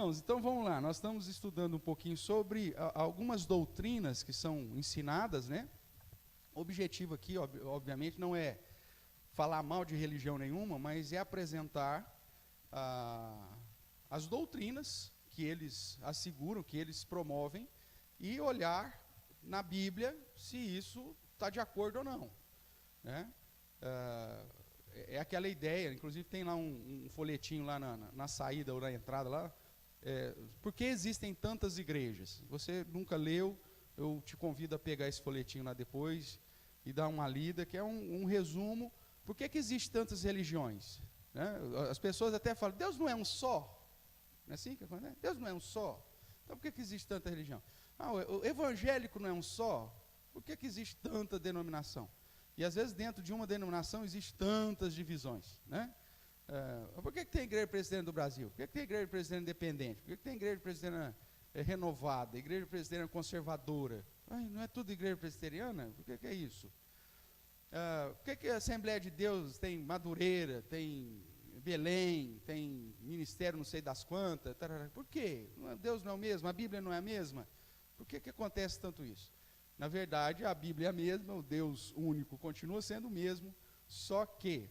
Irmãos, então vamos lá, nós estamos estudando um pouquinho sobre algumas doutrinas que são ensinadas, né? O objetivo aqui, obviamente, não é falar mal de religião nenhuma, mas é apresentar as doutrinas que eles asseguram, que eles promovem, e olhar na Bíblia se isso está de acordo ou não, né? É aquela ideia, inclusive tem lá um folhetinho lá na saída ou na entrada lá, por que existem tantas igrejas? Você nunca leu, eu te convido a pegar esse folhetinho lá depois e dar uma lida, que é um resumo. Por que existem tantas religiões? Né? As pessoas até falam, Deus não é um só? Não é assim que acontece? Deus não é um só? Então por que existe tanta religião? O evangélico não é um só? Por que existe tanta denominação? E às vezes dentro de uma denominação existem tantas divisões, né? Por que tem igreja presbiteriana do Brasil? Por que tem igreja presbiteriana independente? Por que tem igreja presbiteriana renovada? Igreja presbiteriana conservadora? Não é tudo igreja presbiteriana? Por que é isso? Por que a Assembleia de Deus tem Madureira, tem Belém, tem ministério não sei das quantas? Tarará. Por quê? Deus não é o mesmo? A Bíblia não é a mesma? Por que acontece tanto isso? Na verdade, a Bíblia é a mesma, o Deus único continua sendo o mesmo, só que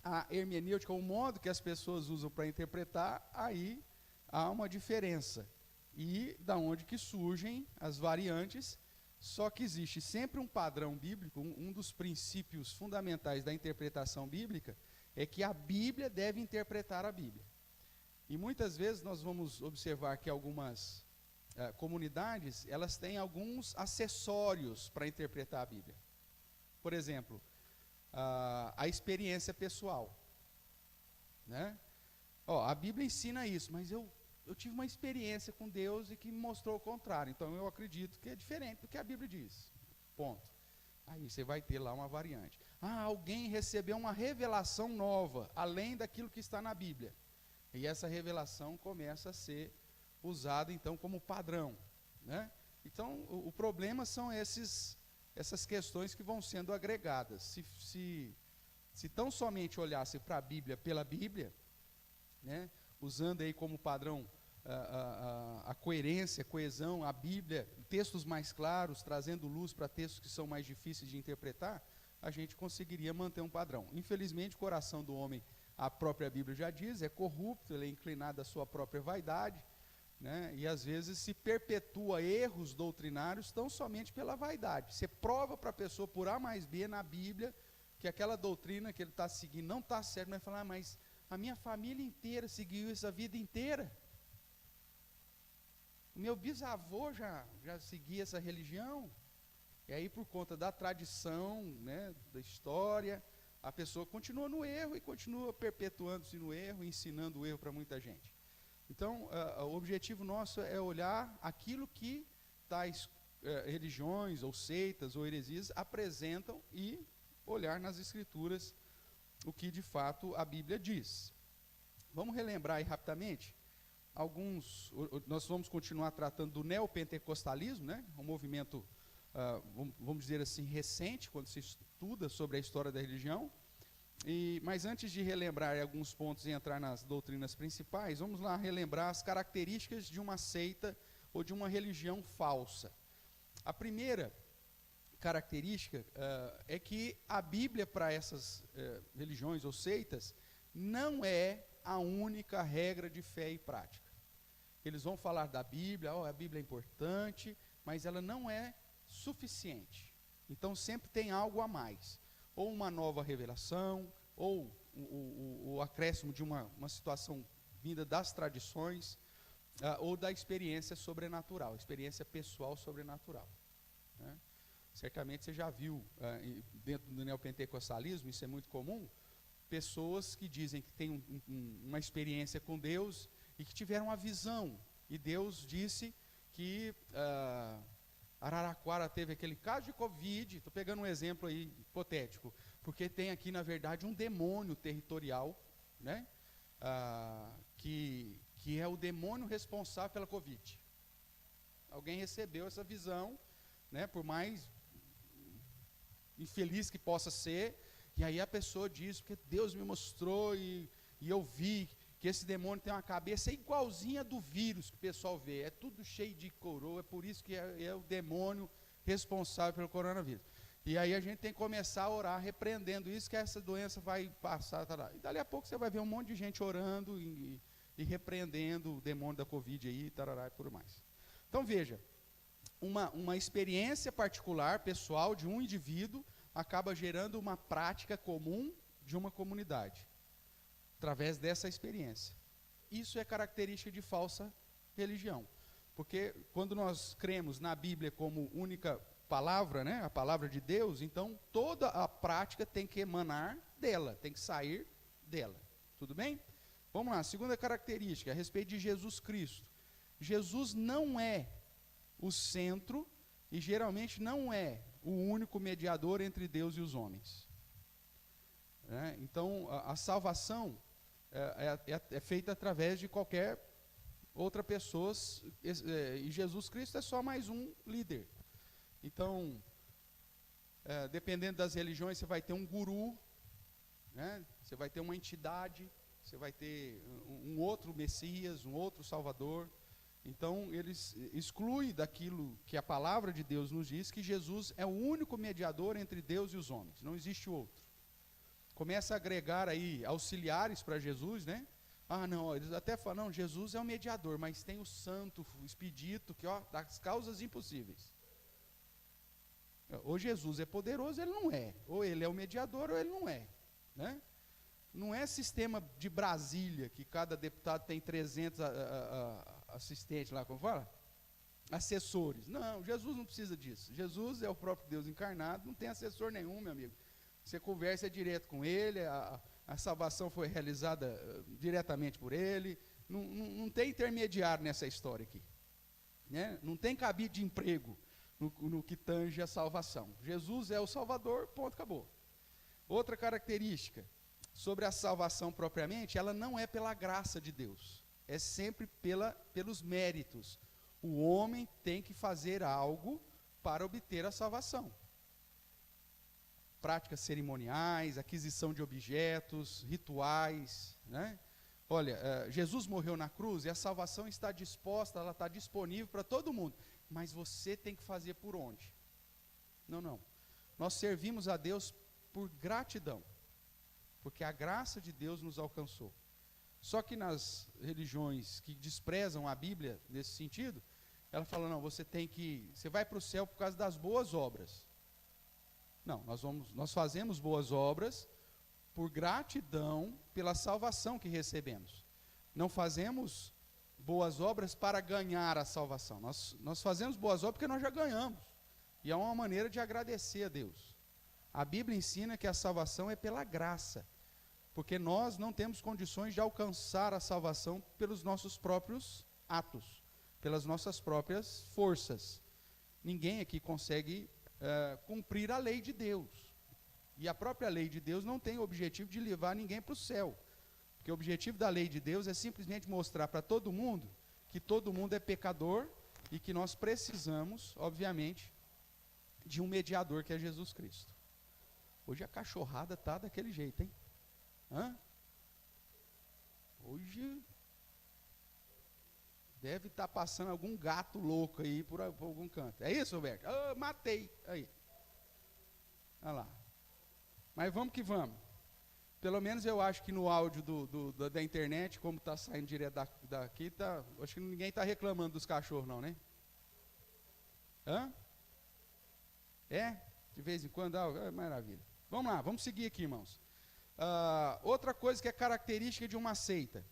a hermenêutica, o modo que as pessoas usam para interpretar, aí há uma diferença. E da onde que surgem as variantes, só que existe sempre um padrão bíblico, um dos princípios fundamentais da interpretação bíblica, é que a Bíblia deve interpretar a Bíblia. E muitas vezes nós vamos observar que algumas comunidades, elas têm alguns acessórios para interpretar a Bíblia. Por exemplo, a experiência pessoal, né? A Bíblia ensina isso, mas eu tive uma experiência com Deus e que me mostrou o contrário, então eu acredito que é diferente do que a Bíblia diz, ponto. Aí você vai ter lá uma variante. Alguém recebeu uma revelação nova, além daquilo que está na Bíblia, e essa revelação começa a ser usada então como padrão, né? Então o problema são essas questões que vão sendo agregadas. Se tão somente olhasse para a Bíblia pela Bíblia, né, usando aí como padrão a coerência, a coesão, a Bíblia, textos mais claros, trazendo luz para textos que são mais difíceis de interpretar, a gente conseguiria manter um padrão. Infelizmente, o coração do homem, a própria Bíblia já diz, é corrupto, ele é inclinado à sua própria vaidade, né? E às vezes se perpetua erros doutrinários tão somente pela vaidade. Você prova para a pessoa por A mais B na Bíblia que aquela doutrina que ele está seguindo não está certa, mas falar, mas a minha família inteira seguiu isso a vida inteira. O meu bisavô já seguia essa religião. E aí por conta da tradição, né, da história, a pessoa continua no erro e continua perpetuando-se no erro, ensinando o erro para muita gente. Então, o objetivo nosso é olhar aquilo que tais religiões, ou seitas, ou heresias apresentam e olhar nas Escrituras o que de fato a Bíblia diz. Vamos relembrar aí rapidamente nós vamos continuar tratando do neopentecostalismo, né? Um movimento, vamos dizer assim, recente, quando se estuda sobre a história da religião. Mas antes de relembrar alguns pontos e entrar nas doutrinas principais, vamos lá relembrar as características de uma seita ou de uma religião falsa. A primeira característica é que a Bíblia para essas religiões ou seitas não é a única regra de fé e prática. Eles vão falar da Bíblia, a Bíblia é importante, mas ela não é suficiente. Então sempre tem algo a mais. Ou uma nova revelação, ou o acréscimo de uma situação vinda das tradições, ou da experiência sobrenatural, experiência pessoal sobrenatural, né? Certamente você já viu, dentro do neopentecostalismo, isso é muito comum, pessoas que dizem que têm uma experiência com Deus e que tiveram uma visão, e Deus disse que Araraquara teve aquele caso de Covid, estou pegando um exemplo aí hipotético, porque tem aqui na verdade um demônio territorial, né, que é o demônio responsável pela Covid. Alguém recebeu essa visão, né, por mais infeliz que possa ser, e aí a pessoa diz, porque Deus me mostrou e eu vi que esse demônio tem uma cabeça igualzinha do vírus que o pessoal vê, é tudo cheio de coroa, é por isso que é o demônio responsável pelo coronavírus. E aí a gente tem que começar a orar, repreendendo isso, que essa doença vai passar. Tá. E dali a pouco você vai ver um monte de gente orando e repreendendo o demônio da Covid aí, tarará, e tudo mais. Então veja, uma experiência particular, pessoal, de um indivíduo, acaba gerando uma prática comum de uma comunidade, através dessa experiência. Isso é característica de falsa religião, porque quando nós cremos na Bíblia como única palavra, né, a palavra de Deus, então toda a prática tem que emanar dela, tem que sair dela. Tudo bem? Vamos lá, segunda característica, a respeito de Jesus Cristo. Jesus não é o centro e geralmente não é o único mediador entre Deus e os homens. Então, a salvação é feita através de qualquer outra pessoa, e Jesus Cristo é só mais um líder. Então, dependendo das religiões, você vai ter um guru, né? Você vai ter uma entidade, você vai ter um outro Messias, um outro Salvador. Então, eles excluem daquilo que a palavra de Deus nos diz, que Jesus é o único mediador entre Deus e os homens, não existe outro. Começa a agregar aí auxiliares para Jesus, né? Não, eles até falam, não, Jesus é o mediador, mas tem o santo, o expedito, que das causas impossíveis. Ou Jesus é poderoso, ele não é. Ou ele é o mediador, ou ele não é. Né? Não é sistema de Brasília, que cada deputado tem 300 assistentes lá, como fala? Assessores. Não, Jesus não precisa disso. Jesus é o próprio Deus encarnado, não tem assessor nenhum, meu amigo. Você conversa direto com ele, a salvação foi realizada diretamente por ele. Não tem intermediário nessa história aqui. Né? Não tem cabide de emprego no que tange a salvação. Jesus é o Salvador, ponto, acabou. Outra característica sobre a salvação propriamente, ela não é pela graça de Deus, é sempre pelos méritos. O homem tem que fazer algo para obter a salvação. Práticas cerimoniais, aquisição de objetos, rituais, né? Olha, Jesus morreu na cruz e a salvação está disposta, ela está disponível para todo mundo. Mas você tem que fazer por onde? Não. Nós servimos a Deus por gratidão, porque a graça de Deus nos alcançou. Só que nas religiões que desprezam a Bíblia nesse sentido, ela fala, não, você vai para o céu por causa das boas obras. Não, nós fazemos boas obras por gratidão pela salvação que recebemos. Não fazemos boas obras para ganhar a salvação. Nós fazemos boas obras porque nós já ganhamos. E é uma maneira de agradecer a Deus. A Bíblia ensina que a salvação é pela graça, porque nós não temos condições de alcançar a salvação pelos nossos próprios atos, pelas nossas próprias forças. Ninguém aqui consegue cumprir a lei de Deus. E a própria lei de Deus não tem o objetivo de levar ninguém para o céu. Porque o objetivo da lei de Deus é simplesmente mostrar para todo mundo que todo mundo é pecador e que nós precisamos, obviamente, de um mediador que é Jesus Cristo. Hoje a cachorrada está daquele jeito, hein? Hoje deve estar passando algum gato louco aí por algum canto. É isso, Roberto? Matei. Aí. Olha lá. Mas vamos que vamos. Pelo menos eu acho que no áudio da internet, como está saindo direto daqui, acho que ninguém está reclamando dos cachorros não, né? De vez em quando, maravilha. Vamos lá, vamos seguir aqui, irmãos. Outra coisa que é característica de uma seita,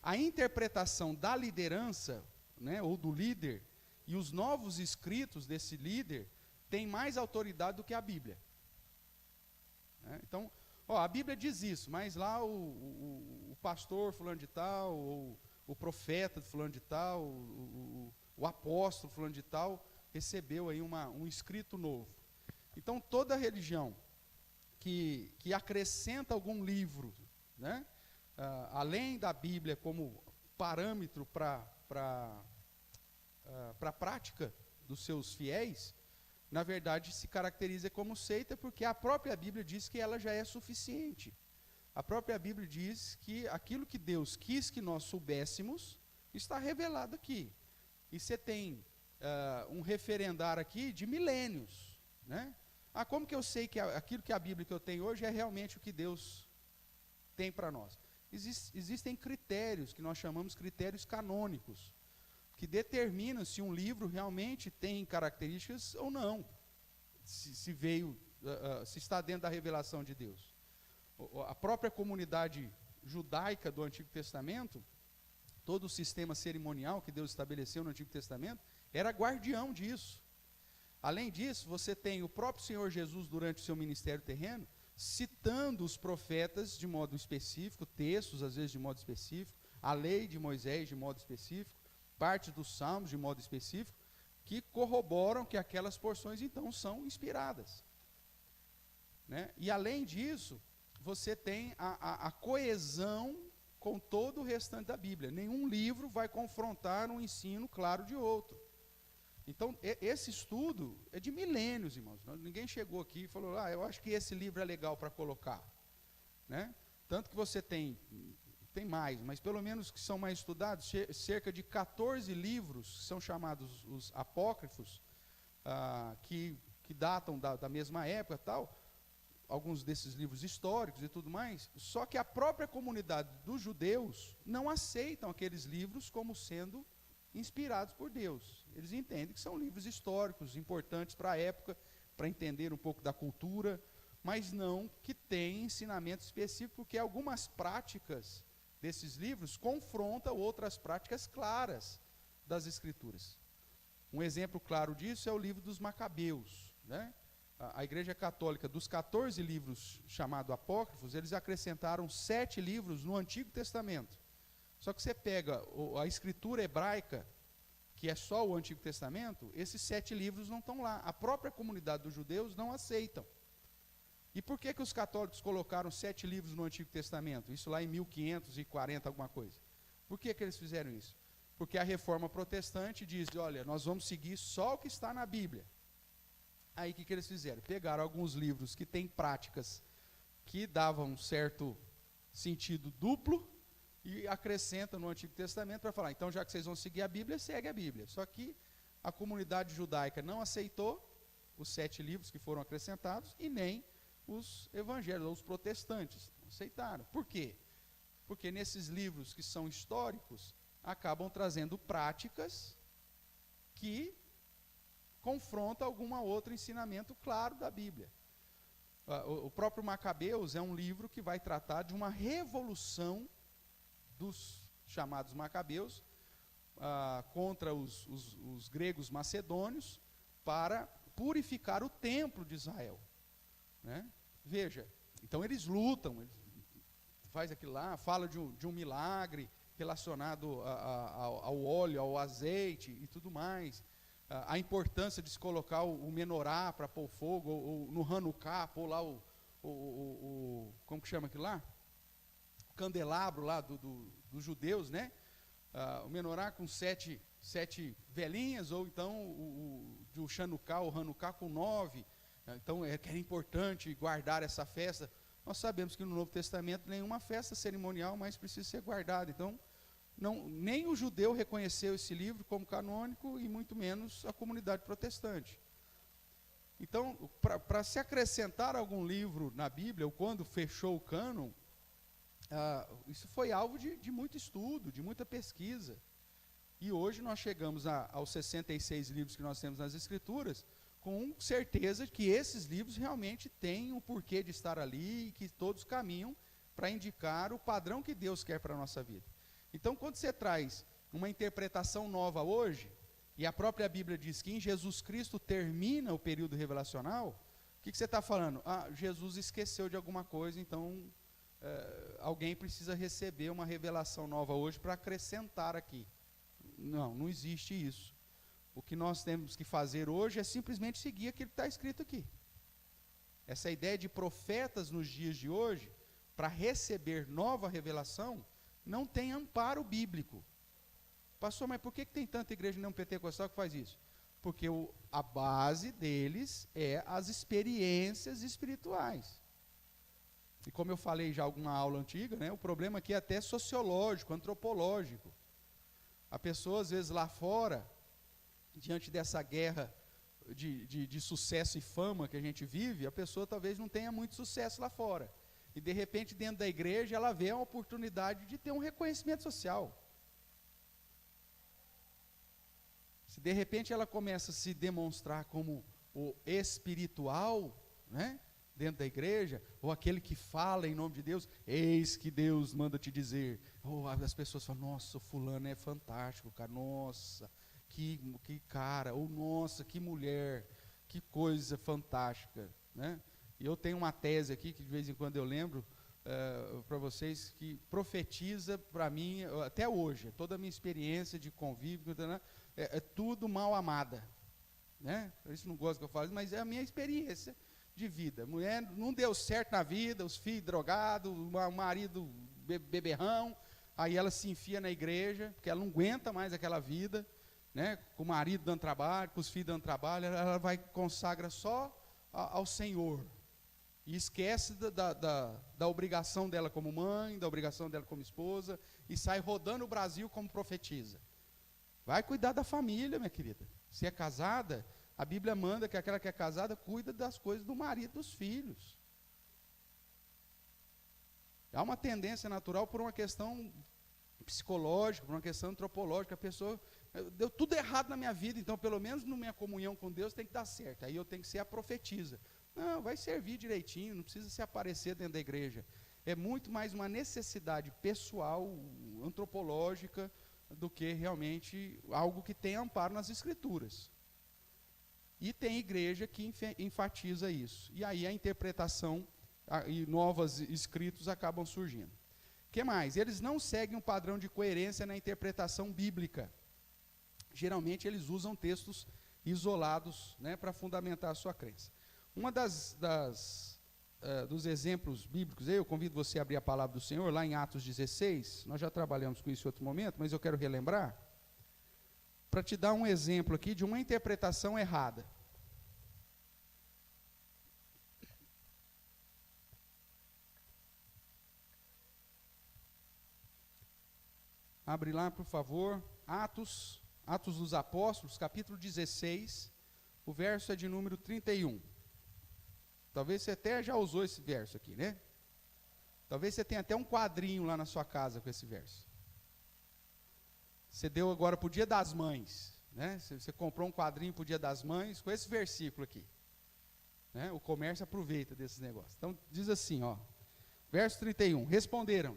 a interpretação da liderança, né, ou do líder, e os novos escritos desse líder, tem mais autoridade do que a Bíblia. Então, a Bíblia diz isso, mas lá o pastor fulano de tal, ou o profeta fulano de tal, o apóstolo fulano de tal, recebeu aí um escrito novo. Então, toda religião que acrescenta algum livro, né, além da Bíblia como parâmetro para a prática dos seus fiéis, na verdade se caracteriza como seita, porque a própria Bíblia diz que ela já é suficiente. A própria Bíblia diz que aquilo que Deus quis que nós soubéssemos está revelado aqui. E você tem um referendar aqui de milênios, né? Como que eu sei que aquilo que a Bíblia que eu tenho hoje é realmente o que Deus tem para nós? Existem critérios que nós chamamos critérios canônicos, que determinam se um livro realmente tem características ou não, se veio, se está dentro da revelação de Deus. A própria comunidade judaica do Antigo Testamento, todo o sistema cerimonial que Deus estabeleceu no Antigo Testamento, era guardião disso. Além disso, você tem o próprio Senhor Jesus, durante o seu ministério terreno, citando os profetas de modo específico, textos às vezes de modo específico, a lei de Moisés de modo específico, parte dos salmos de modo específico, que corroboram que aquelas porções então são inspiradas, né? E além disso, você tem a coesão com todo o restante da Bíblia. Nenhum livro vai confrontar um ensino claro de outro. Então, esse estudo é de milênios, irmãos. Ninguém chegou aqui e falou, eu acho que esse livro é legal para colocar, né? Tanto que você tem mais, mas pelo menos que são mais estudados, cerca de 14 livros, que são chamados os apócrifos, que datam da mesma época, tal, alguns desses livros históricos e tudo mais, só que a própria comunidade dos judeus não aceitam aqueles livros como sendo inspirados por Deus. Eles entendem que são livros históricos, importantes para a época, para entender um pouco da cultura, mas não que tem ensinamento específico, porque algumas práticas desses livros confrontam outras práticas claras das Escrituras. Um exemplo claro disso é o livro dos Macabeus, né? A Igreja Católica, dos 14 livros chamados apócrifos, eles acrescentaram 7 livros no Antigo Testamento. Só que você pega a escritura hebraica, que é só o Antigo Testamento, esses 7 livros não estão lá. A própria comunidade dos judeus não aceitam. E por que os católicos colocaram 7 livros no Antigo Testamento? Isso lá em 1540, alguma coisa. Por que eles fizeram isso? Porque a reforma protestante diz, olha, nós vamos seguir só o que está na Bíblia. Aí o que eles fizeram? Pegaram alguns livros que têm práticas que davam um certo sentido duplo e acrescentam no Antigo Testamento para falar, então já que vocês vão seguir a Bíblia, segue a Bíblia. Só que a comunidade judaica não aceitou os 7 livros que foram acrescentados e nem os evangelhos, ou os protestantes, não aceitaram. Por quê? Porque nesses livros que são históricos, acabam trazendo práticas que confrontam algum outro ensinamento claro da Bíblia. O próprio Macabeus é um livro que vai tratar de uma revolução dos chamados Macabeus contra os gregos macedônios para purificar o templo de Israel, né? Veja, então eles lutam, faz aquilo lá, fala de um milagre relacionado ao óleo, ao azeite e tudo mais, a importância de se colocar o menorá para pôr fogo, ou no Hanukkah, pôr lá como que chama aquilo lá? O candelabro lá dos judeus, né? O menorá com 7 velinhas, ou então o Hanukkah, o Hanukkah com 9. Então que era importante guardar essa festa. Nós sabemos que no Novo Testamento nenhuma festa cerimonial mais precisa ser guardada. Então, nem o judeu reconheceu esse livro como canônico, e muito menos a comunidade protestante. Então, para se acrescentar algum livro na Bíblia, ou quando fechou o cânon, isso foi alvo de muito estudo, de muita pesquisa. E hoje nós chegamos aos 66 livros que nós temos nas Escrituras, com certeza que esses livros realmente têm um porquê de estar ali, e que todos caminham para indicar o padrão que Deus quer para a nossa vida. Então, quando você traz uma interpretação nova hoje, e a própria Bíblia diz que em Jesus Cristo termina o período revelacional, o que você está falando? Jesus esqueceu de alguma coisa, então alguém precisa receber uma revelação nova hoje para acrescentar aqui. Não existe isso. O que nós temos que fazer hoje é simplesmente seguir aquilo que está escrito aqui. Essa ideia de profetas nos dias de hoje, para receber nova revelação, não tem amparo bíblico. Pastor, mas por que tem tanta igreja não pentecostal que faz isso? Porque a base deles é as experiências espirituais. E como eu falei já em alguma aula antiga, né, o problema aqui é até sociológico, antropológico. A pessoa, às vezes, lá fora, diante dessa guerra de sucesso e fama que a gente vive, a pessoa talvez não tenha muito sucesso lá fora. E, de repente, dentro da igreja, ela vê a oportunidade de ter um reconhecimento social. Se, de repente, ela começa a se demonstrar como o espiritual, né, dentro da igreja, ou aquele que fala em nome de Deus, eis que Deus manda te dizer. Ou as pessoas falam, nossa, o fulano é fantástico, cara, nossa, que cara, ou nossa, que mulher, que coisa fantástica, né? E eu tenho uma tese aqui, que de vez em quando eu lembro para vocês, que profetiza para mim, até hoje, toda a minha experiência de convívio, né, é tudo mal amada, né? Isso não gosto que eu falo, mas é a minha experiência de vida. Mulher não deu certo na vida, os filhos drogados, o marido beberrão, aí ela se enfia na igreja, porque ela não aguenta mais aquela vida, né, com o marido dando trabalho, com os filhos dando trabalho, ela vai consagra só ao Senhor, e esquece da obrigação dela como mãe, da obrigação dela como esposa, e sai rodando o Brasil como profetiza. Vai cuidar da família, minha querida. Se é casada, a Bíblia manda que aquela que é casada cuida das coisas do marido e dos filhos. Há uma tendência natural por uma questão psicológica, por uma questão antropológica. A pessoa, deu tudo errado na minha vida, então pelo menos na minha comunhão com Deus tem que dar certo. Aí eu tenho que ser a profetisa. Não, vai servir direitinho, não precisa se aparecer dentro da igreja. É muito mais uma necessidade pessoal, antropológica, do que realmente algo que tem amparo nas Escrituras. E tem igreja que enfatiza isso. E aí a interpretação e novos escritos acabam surgindo. O que mais? Eles não seguem um padrão de coerência na interpretação bíblica. Geralmente eles usam textos isolados, né, para fundamentar a sua crença. Uma dos exemplos bíblicos, eu convido você a abrir a palavra do Senhor, lá em Atos 16, nós já trabalhamos com isso em outro momento, mas eu quero relembrar, para te dar um exemplo aqui de uma interpretação errada. Abre lá, por favor, Atos dos Apóstolos, capítulo 16, o verso é de número 31. Talvez você até já usou esse verso aqui, né? Talvez você tenha até um quadrinho lá na sua casa com esse verso. Você deu agora para o Dia das Mães, né? Você comprou um quadrinho para o Dia das Mães com esse versículo aqui, né? O comércio aproveita desses negócios. Então diz assim, ó, verso 31, responderam: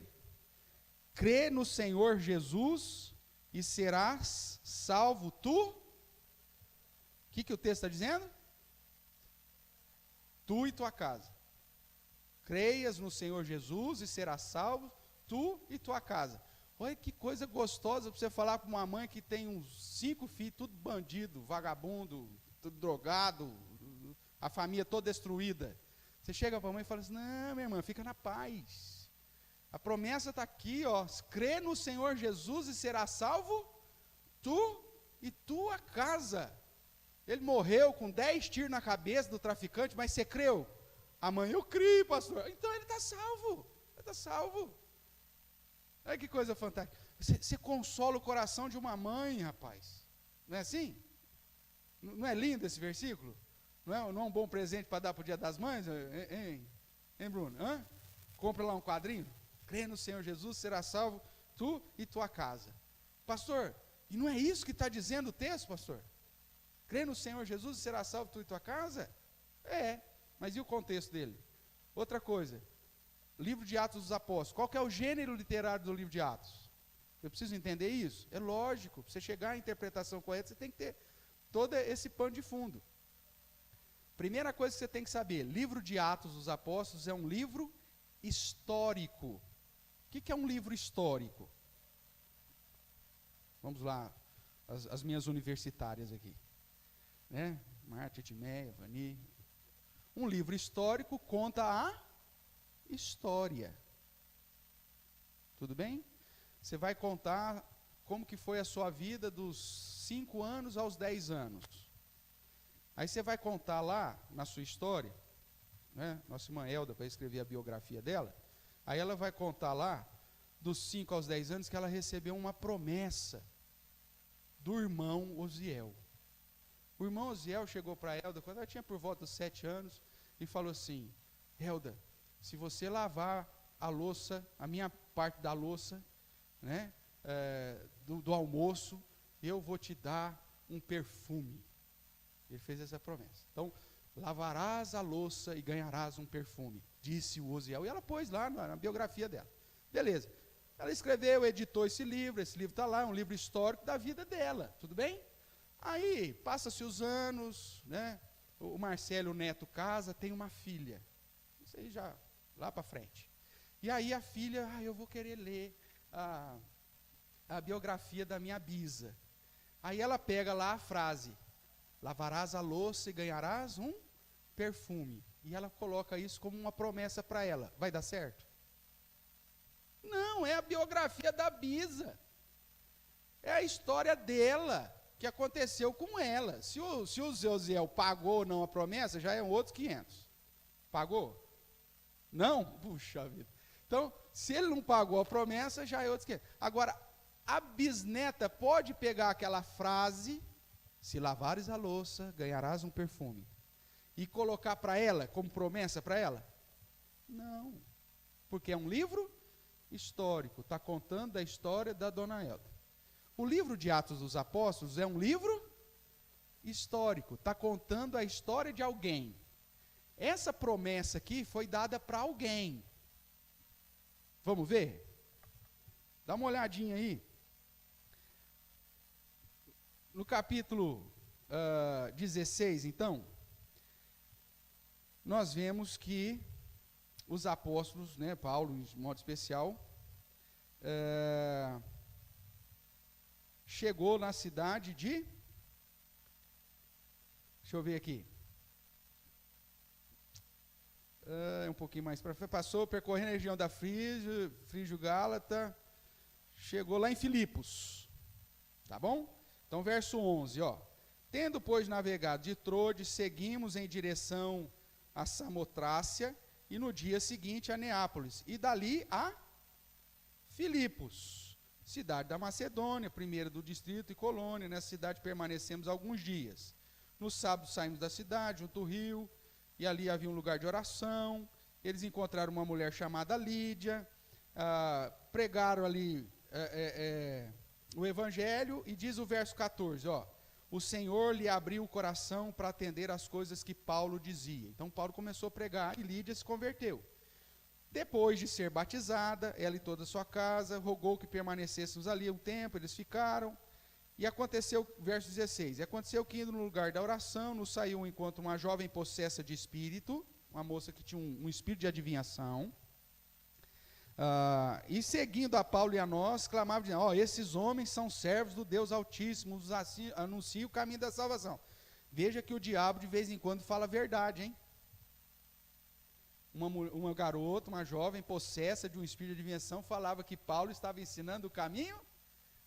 crê no Senhor Jesus e serás salvo tu. O que o texto está dizendo? Tu e tua casa. Creias no Senhor Jesus e serás salvo, tu e tua casa. Olha que coisa gostosa para você falar para uma mãe que tem uns 5 filhos, tudo bandido, vagabundo, tudo drogado, a família toda destruída. Você chega para a mãe e fala assim, não, minha irmã, fica na paz. A promessa está aqui, ó, crê no Senhor Jesus e serás salvo, tu e tua casa. Ele morreu com 10 tiros na cabeça do traficante, mas você creu? Amanhã eu criei, pastor. Então ele está salvo. Ele está salvo. Olha que coisa fantástica. Você consola o coração de uma mãe, rapaz. Não é assim? Não é lindo esse versículo? Não é um bom presente para dar para o Dia das Mães? Hein, Bruno? Hã? Compra lá um quadrinho. Crê no Senhor Jesus, será salvo tu e tua casa. Pastor, e não é isso que está dizendo o texto, pastor? Crê no Senhor Jesus e será salvo tu e tua casa? É, mas e o contexto dele? Outra coisa, livro de Atos dos Apóstolos, qual que é o gênero literário do livro de Atos? Eu preciso entender isso? É lógico, para você chegar à interpretação correta, você tem que ter todo esse pano de fundo. Primeira coisa que você tem que saber, livro de Atos dos Apóstolos é um livro histórico. O que é um livro histórico? Vamos lá, as minhas universitárias aqui. Né? Marta, Timeia, Vani. Um livro histórico conta a história. Tudo bem? Você vai contar como que foi a sua vida dos 5 anos aos 10 anos. Aí você vai contar lá, na sua história, né, nossa irmã Elda, para escrever a biografia dela, aí ela vai contar lá, dos 5 aos 10 anos, que ela recebeu uma promessa do irmão Osiel. O irmão Osiel chegou para Elda, quando ela tinha por volta dos 7 anos, e falou assim: Elda, se você lavar a louça, a minha parte da louça, né, do almoço, eu vou te dar um perfume. Ele fez essa promessa. Então, lavarás a louça e ganharás um perfume, disse o Osiel. E ela pôs lá na biografia dela. Beleza. Ela escreveu, editou esse livro está lá, é um livro histórico da vida dela, tudo bem? Aí, passa-se os anos, né? O Marcelo Neto casa, tem uma filha. Isso aí já, lá para frente. E aí a filha, eu vou querer ler a biografia da minha bisa. Aí ela pega lá a frase, lavarás a louça e ganharás um perfume. E ela coloca isso como uma promessa para ela. Vai dar certo? Não, é a biografia da bisa. É a história dela, que aconteceu com ela. Se o Osiel pagou ou não a promessa, já é outros 500. Pagou? Não? Puxa vida. Então, se ele não pagou a promessa, já é outros 500. Agora, a bisneta pode pegar aquela frase, se lavares a louça, ganharás um perfume, e colocar para ela, como promessa para ela? Não. Porque é um livro histórico, está contando a história da dona Elda. O livro de Atos dos Apóstolos é um livro histórico, está contando a história de alguém. Essa promessa aqui foi dada para alguém. Vamos ver? Dá uma olhadinha aí. No capítulo 16, então, nós vemos que os apóstolos, né, Paulo em modo especial, chegou na cidade de, deixa eu ver aqui, um pouquinho mais para frente, passou percorrendo a região da Frígio-Gálata, chegou lá em Filipos, tá bom? Então, verso 11, tendo, pois, navegado de Trode, seguimos em direção a Samotrácia, e no dia seguinte a Neápolis, e dali a Filipos, cidade da Macedônia, primeira do distrito e colônia. Nessa cidade permanecemos alguns dias. No sábado saímos da cidade, junto ao rio, e ali havia um lugar de oração. Eles encontraram uma mulher chamada Lídia, pregaram ali o evangelho, e diz o verso 14, o Senhor lhe abriu o coração para atender às coisas que Paulo dizia. Então Paulo começou a pregar e Lídia se converteu. Depois de ser batizada, ela e toda a sua casa, rogou que permanecêssemos ali um tempo, eles ficaram. E aconteceu, verso 16, aconteceu que indo no lugar da oração, nos saiu um encontro uma jovem possessa de espírito, uma moça que tinha um espírito de adivinhação, e seguindo a Paulo e a nós, clamava dizendo, esses homens são servos do Deus Altíssimo, nos anunciam o caminho da salvação. Veja que o diabo de vez em quando fala a verdade, hein? Uma garota, uma jovem possessa de um espírito de adivinhação, falava que Paulo estava ensinando o caminho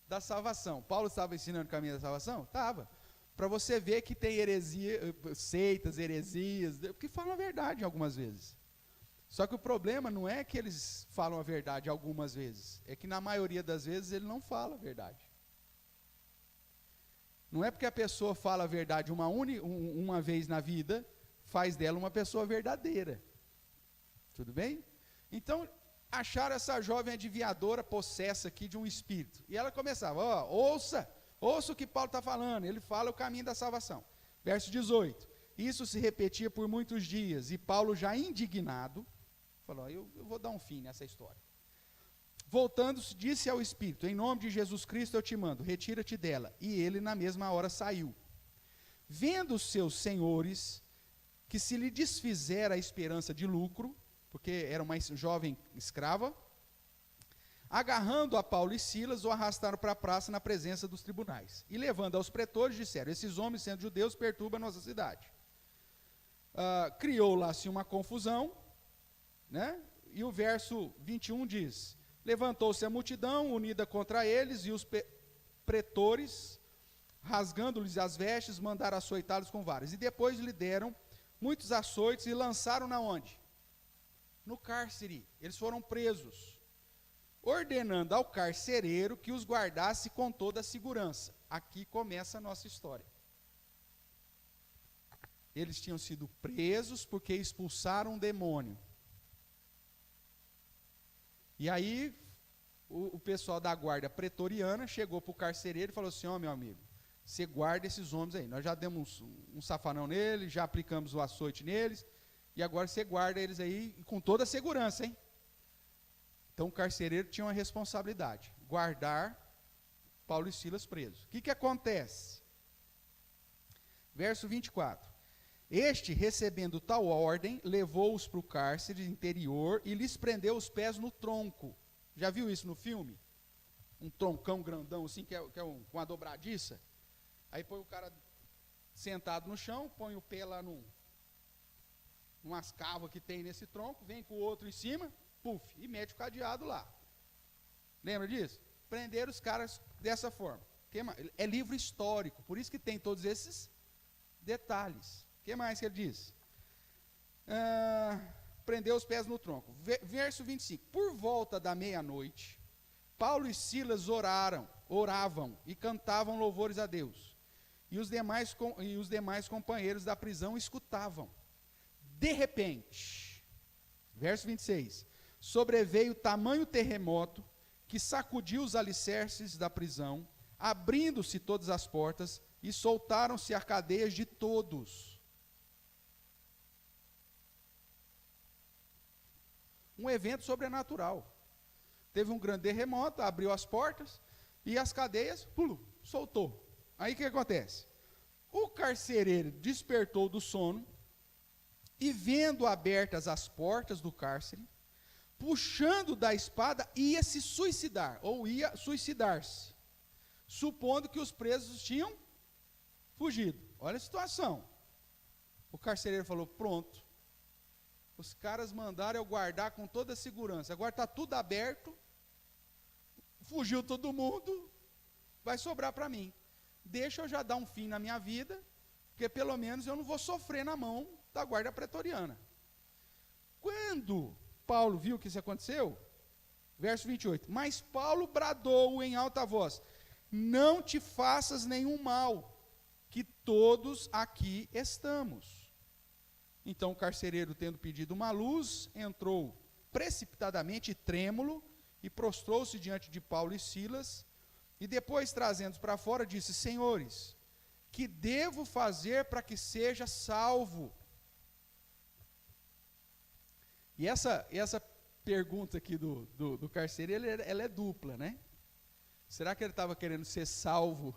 da salvação. Paulo estava ensinando o caminho da salvação? Estava. Para você ver que tem heresia, seitas, heresias, que falam a verdade algumas vezes. Só que o problema não é que eles falam a verdade algumas vezes, é que na maioria das vezes ele não fala a verdade. Não é porque a pessoa fala a verdade uma vez na vida, faz dela uma pessoa verdadeira. Tudo bem? Então, acharam essa jovem adivinhadora possessa aqui de um espírito. E ela começava, ouça o que Paulo está falando, ele fala o caminho da salvação. Verso 18, isso se repetia por muitos dias, e Paulo já indignado, falou, eu vou dar um fim nessa história. Voltando-se, disse ao espírito, em nome de Jesus Cristo eu te mando, retira-te dela. E ele na mesma hora saiu. Vendo os seus senhores, que se lhe desfizera a esperança de lucro, porque era uma jovem escrava, agarrando a Paulo e Silas, o arrastaram para a praça na presença dos tribunais. E levando aos pretores, disseram, esses homens, sendo judeus, perturbam a nossa cidade. Criou lá assim uma confusão, né? E o verso 21 diz, levantou-se a multidão unida contra eles, e os pretores, rasgando-lhes as vestes, mandaram açoitá-los com varas. E depois lhe deram muitos açoites e lançaram na onde? No cárcere. Eles foram presos, ordenando ao carcereiro que os guardasse com toda a segurança. Aqui começa a nossa história. Eles tinham sido presos porque expulsaram um demônio. E aí, o pessoal da guarda pretoriana chegou para o carcereiro e falou assim: ó, meu amigo, você guarda esses homens aí. Nós já demos um safanão neles, já aplicamos o açoite neles, e agora você guarda eles aí com toda a segurança, hein? Então o carcereiro tinha uma responsabilidade: guardar Paulo e Silas presos. O que acontece? Verso 24. Este, recebendo tal ordem, levou-os para o cárcere interior e lhes prendeu os pés no tronco. Já viu isso no filme? Um troncão grandão assim, que é uma dobradiça. Aí põe o cara sentado no chão, põe o pé lá numas cavas que tem nesse tronco, vem com o outro em cima, puf, e mete o cadeado lá. Lembra disso? Prenderam os caras dessa forma. É livro histórico, por isso que tem todos esses detalhes. O que mais que ele diz? Prendeu os pés no tronco. Verso 25. Por volta da meia-noite, Paulo e Silas oravam e cantavam louvores a Deus. E os demais companheiros da prisão escutavam. De repente, verso 26, sobreveio tamanho terremoto que sacudiu os alicerces da prisão, abrindo-se todas as portas e soltaram-se as cadeias de todos. Um evento sobrenatural. Teve um grande terremoto, abriu as portas e as cadeias, soltou. Aí o que acontece? O carcereiro despertou do sono e, vendo abertas as portas do cárcere, puxando da espada, ia se suicidar, ou ia suicidar-se, supondo que os presos tinham fugido. Olha a situação. O carcereiro falou: pronto, os caras mandaram eu guardar com toda a segurança, agora está tudo aberto, fugiu todo mundo, vai sobrar para mim. Deixa eu já dar um fim na minha vida, porque pelo menos eu não vou sofrer na mão da guarda pretoriana. Quando Paulo viu que isso aconteceu, verso 28, mas Paulo bradou em alta voz: não te faças nenhum mal, que todos aqui estamos. Então o carcereiro, tendo pedido uma luz, entrou precipitadamente trêmulo e prostrou-se diante de Paulo e Silas, e depois, trazendo-os para fora, disse: senhores, que devo fazer para que seja salvo? E essa pergunta aqui do carcereiro, ela é dupla, né? Será que ele estava querendo ser salvo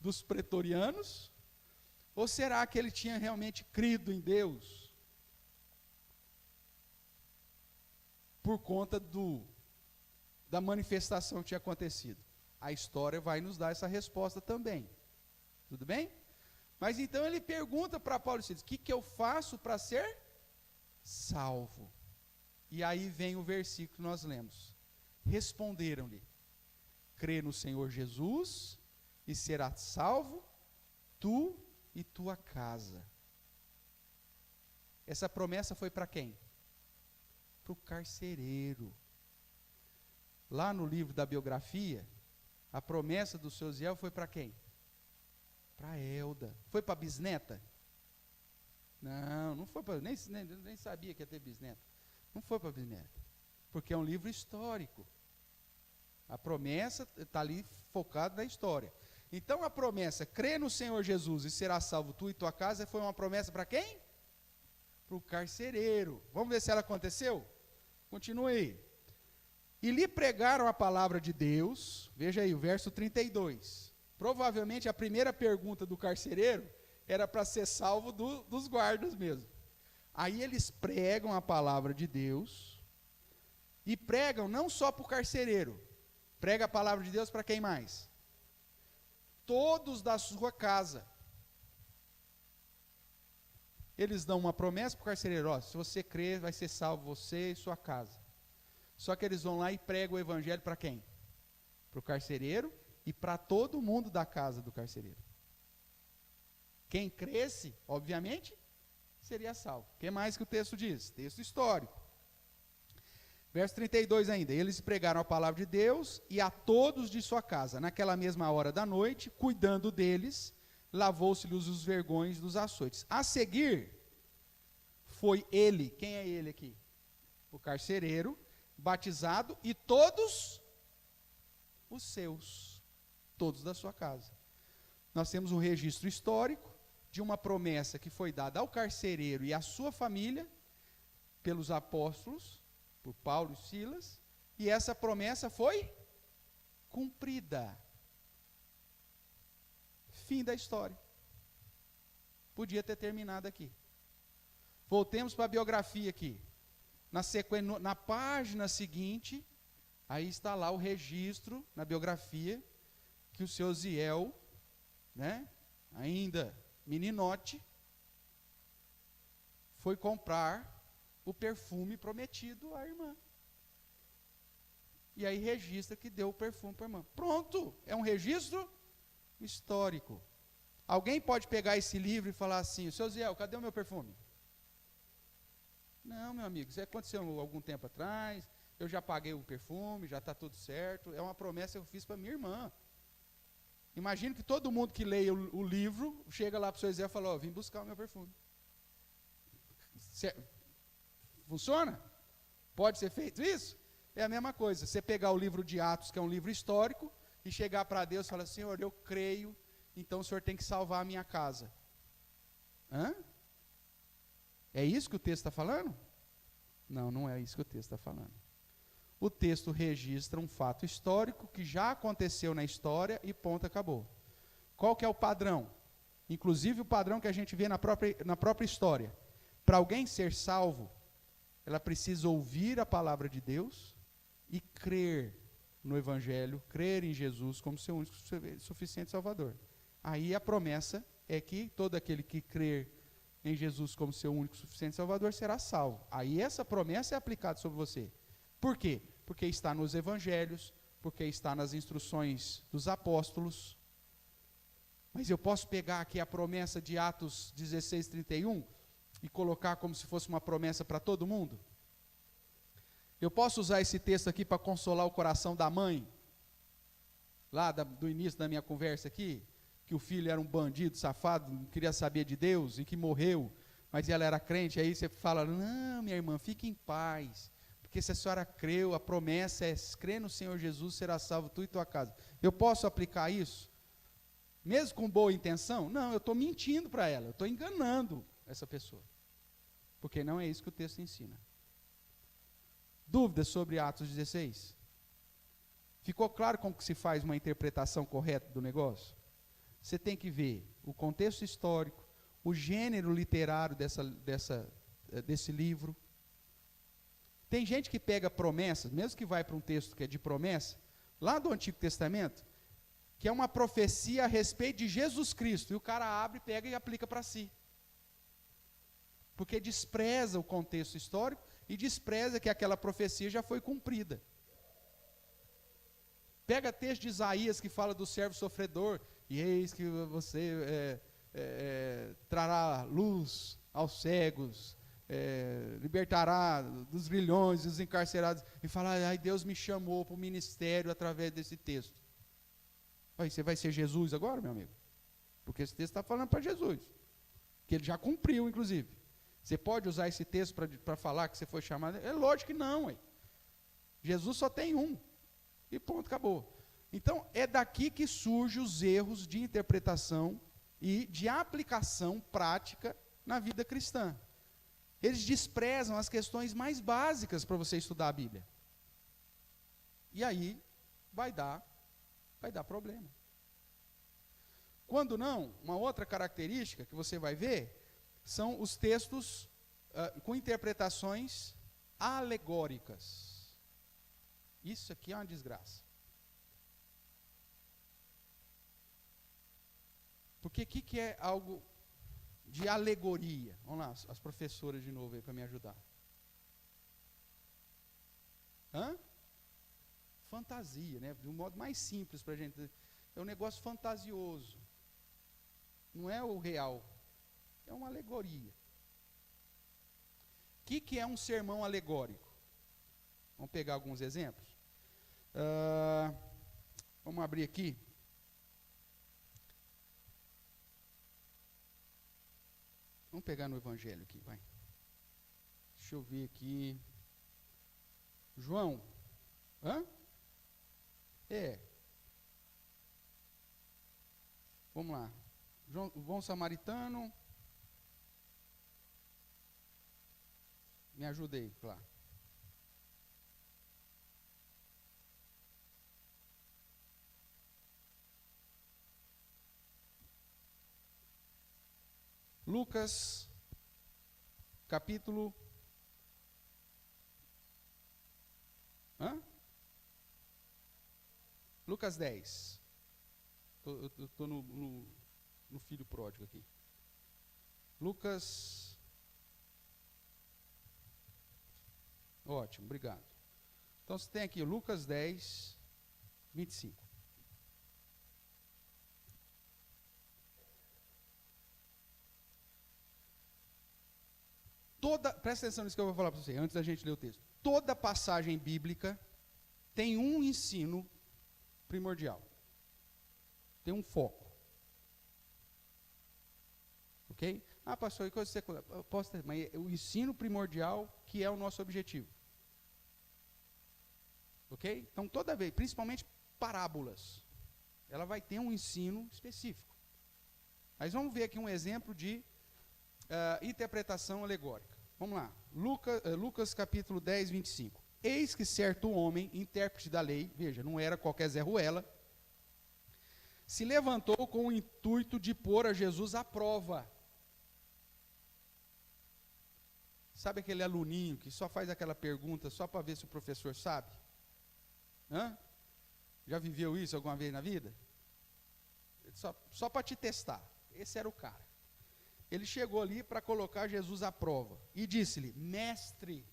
dos pretorianos? Ou será que ele tinha realmente crido em Deus? Por conta da manifestação que tinha acontecido. A história vai nos dar essa resposta também. Tudo bem? Mas então ele pergunta para Paulo e Silas: o que eu faço para ser salvo? E aí vem o versículo que nós lemos. Responderam-lhe: crê no Senhor Jesus e serás salvo, tu e tua casa. Essa promessa foi para quem? Para o carcereiro. Lá no livro da biografia, a promessa do seu Ziel foi para quem? Para Elda. Foi para a bisneta? Não foi para... Nem sabia que ia ter bisneta. Não foi para a bisneta. Porque é um livro histórico. A promessa está ali focada na história. Então a promessa, crê no Senhor Jesus e será salvo tu e tua casa, foi uma promessa para quem? Para o carcereiro. Vamos ver se ela aconteceu? Continue aí. E lhe pregaram a palavra de Deus, veja aí o verso 32. Provavelmente a primeira pergunta do carcereiro era para ser salvo dos guardas mesmo. Aí eles pregam a palavra de Deus, e pregam não só para o carcereiro, prega a palavra de Deus para quem mais? Todos da sua casa. Eles dão uma promessa para o carcereiro: ó, se você crer, vai ser salvo você e sua casa. Só que eles vão lá e pregam o evangelho para quem? Para o carcereiro e para todo mundo da casa do carcereiro. Quem cresce, obviamente, seria salvo. O que mais que o texto diz? Texto histórico. Verso 32 ainda. Eles pregaram a palavra de Deus e a todos de sua casa, naquela mesma hora da noite, cuidando deles, lavou-se-lhes os vergões dos açoites. A seguir, foi ele, quem é ele aqui? O carcereiro, batizado, e todos os seus, todos da sua casa. Nós temos um registro histórico de uma promessa que foi dada ao carcereiro e à sua família, pelos apóstolos, por Paulo e Silas, e essa promessa foi cumprida. Fim da história. Podia ter terminado aqui. Voltemos para a biografia aqui. Na página seguinte, aí está lá o registro, na biografia, que o seu Osiel, né, ainda meninote, foi comprar o perfume prometido à irmã. E aí registra que deu o perfume para a irmã. Pronto, é um registro histórico. Alguém pode pegar esse livro e falar assim: seu Osiel, cadê o meu perfume? Não, meu amigo, isso aconteceu algum tempo atrás, eu já paguei o perfume, já está tudo certo, é uma promessa que eu fiz para minha irmã. Imagino que todo mundo que leia o livro, chega lá para o seu Osiel e fala: vim buscar o meu perfume. Funciona? Pode ser feito isso? É a mesma coisa, você pegar o livro de Atos, que é um livro histórico, e chegar para Deus e falar: Senhor, eu creio, então o Senhor tem que salvar a minha casa. Hã? É isso que o texto está falando? Não, não é isso que o texto está falando. O texto registra um fato histórico que já aconteceu na história e ponto, acabou. Qual que é o padrão? Inclusive o padrão que a gente vê na própria história. Para alguém ser salvo, ela precisa ouvir a palavra de Deus e crer no Evangelho, crer em Jesus como seu único e suficiente Salvador. Aí a promessa é que todo aquele que crer em Jesus como seu único e suficiente Salvador será salvo. Aí essa promessa é aplicada sobre você. Por quê? Porque está nos Evangelhos, porque está nas instruções dos apóstolos. Mas eu posso pegar aqui a promessa de Atos 16:31 e colocar como se fosse uma promessa para todo mundo? Eu posso usar esse texto aqui para consolar o coração da mãe, lá do início da minha conversa aqui, que o filho era um bandido, safado, não queria saber de Deus e que morreu, mas ela era crente. Aí você fala: não, minha irmã, fique em paz, porque se a senhora creu, a promessa é: crê no Senhor Jesus, será salvo tu e tua casa. Eu posso aplicar isso? Mesmo com boa intenção? Não, eu estou mentindo para ela, eu estou enganando essa pessoa, porque não é isso que o texto ensina. Dúvidas sobre Atos 16? Ficou claro como que se faz uma interpretação correta do negócio? Você tem que ver o contexto histórico, o gênero literário desse livro. Tem gente que pega promessas, mesmo que vai para um texto que é de promessa, lá do Antigo Testamento, que é uma profecia a respeito de Jesus Cristo, e o cara abre, pega e aplica para si. Porque despreza o contexto histórico e despreza que aquela profecia já foi cumprida. Pega texto de Isaías que fala do servo sofredor, e eis que você trará luz aos cegos, libertará dos grilhões, dos encarcerados, e fala: ai, Deus me chamou para o ministério através desse texto. Aí, você vai ser Jesus agora, meu amigo? Porque esse texto está falando para Jesus, que ele já cumpriu, inclusive. Você pode usar esse texto para falar que você foi chamado? É lógico que não, ué. Jesus só tem um, e ponto, acabou. Então, é daqui que surgem os erros de interpretação e de aplicação prática na vida cristã. Eles desprezam as questões mais básicas para você estudar a Bíblia. E aí, vai dar problema. Quando não, uma outra característica que você vai ver são os textos com interpretações alegóricas. Isso aqui é uma desgraça. Porque o que é algo de alegoria? Vamos lá, as professoras de novo aí para me ajudar. Fantasia, né? De um modo mais simples para a gente. É um negócio fantasioso. Não é o real. É uma alegoria. que é um sermão alegórico? Vamos pegar alguns exemplos? Vamos abrir aqui. Vamos pegar no Evangelho aqui, vai. Deixa eu ver aqui. João. Hã? Vamos lá. João, o bom samaritano. Me ajuda aí, claro. Lucas, capítulo... Lucas 10. Eu estou no filho pródigo aqui. Lucas... Ótimo, obrigado. Então você tem aqui Lucas 10, 25. Presta atenção nisso que eu vou falar para você, antes da gente ler o texto. Toda passagem bíblica tem um ensino primordial. Tem um foco. Ok? Pastor, e coisa secular? Posso ter, mas é o ensino primordial que é o nosso objetivo. Ok? Então, toda vez, principalmente parábolas, ela vai ter um ensino específico. Mas vamos ver aqui um exemplo de interpretação alegórica. Vamos lá. Lucas capítulo 10, 25. Eis que certo homem, intérprete da lei, veja, não era qualquer Zé Ruela, se levantou com o intuito de pôr a Jesus à prova. Sabe aquele aluninho que só faz aquela pergunta só para ver se o professor sabe? Já viveu isso alguma vez na vida? Só para te testar. Esse era o cara. Ele chegou ali para colocar Jesus à prova e disse-lhe: Mestre,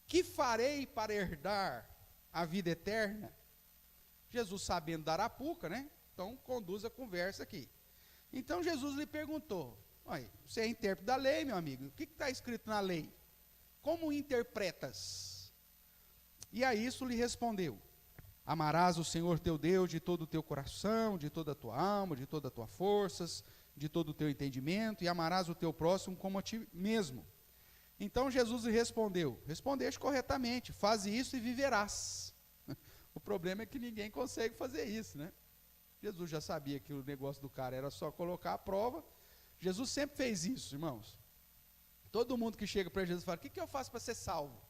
que farei para herdar a vida eterna? Jesus, sabendo da arapuca, né? Então conduz a conversa aqui. Então Jesus lhe perguntou: você é intérprete da lei, meu amigo, o que está escrito na lei? Como interpretas? E a isso lhe respondeu: amarás o Senhor teu Deus de todo o teu coração, de toda a tua alma, de todas as tuas forças, de todo o teu entendimento, e amarás o teu próximo como a ti mesmo. Então Jesus lhe respondeu: respondeste corretamente, faze isso e viverás. O problema é que ninguém consegue fazer isso, né? Jesus já sabia que o negócio do cara era só colocar a prova. Jesus sempre fez isso, irmãos. Todo mundo que chega para Jesus fala: o que eu faço para ser salvo?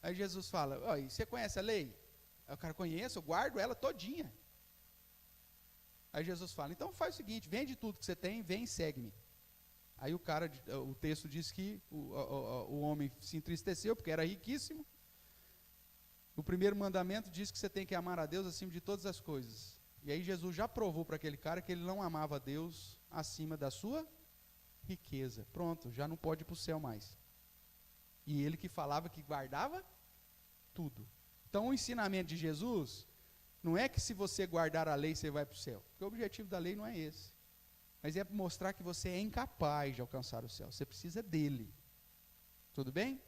Aí Jesus fala: você conhece a lei? Aí o cara: conheço, eu guardo ela todinha. Aí Jesus fala: então faz o seguinte, vende tudo que você tem, vem e segue-me. Aí o texto diz que o homem se entristeceu, porque era riquíssimo. O primeiro mandamento diz que você tem que amar a Deus acima de todas as coisas. E aí Jesus já provou para aquele cara que ele não amava a Deus acima da sua riqueza. Pronto, já não pode ir para o céu mais. E ele que falava que guardava tudo. Então o ensinamento de Jesus não é que se você guardar a lei você vai para o céu. Porque o objetivo da lei não é esse. Mas é mostrar que você é incapaz de alcançar o céu. Você precisa dele. Tudo bem?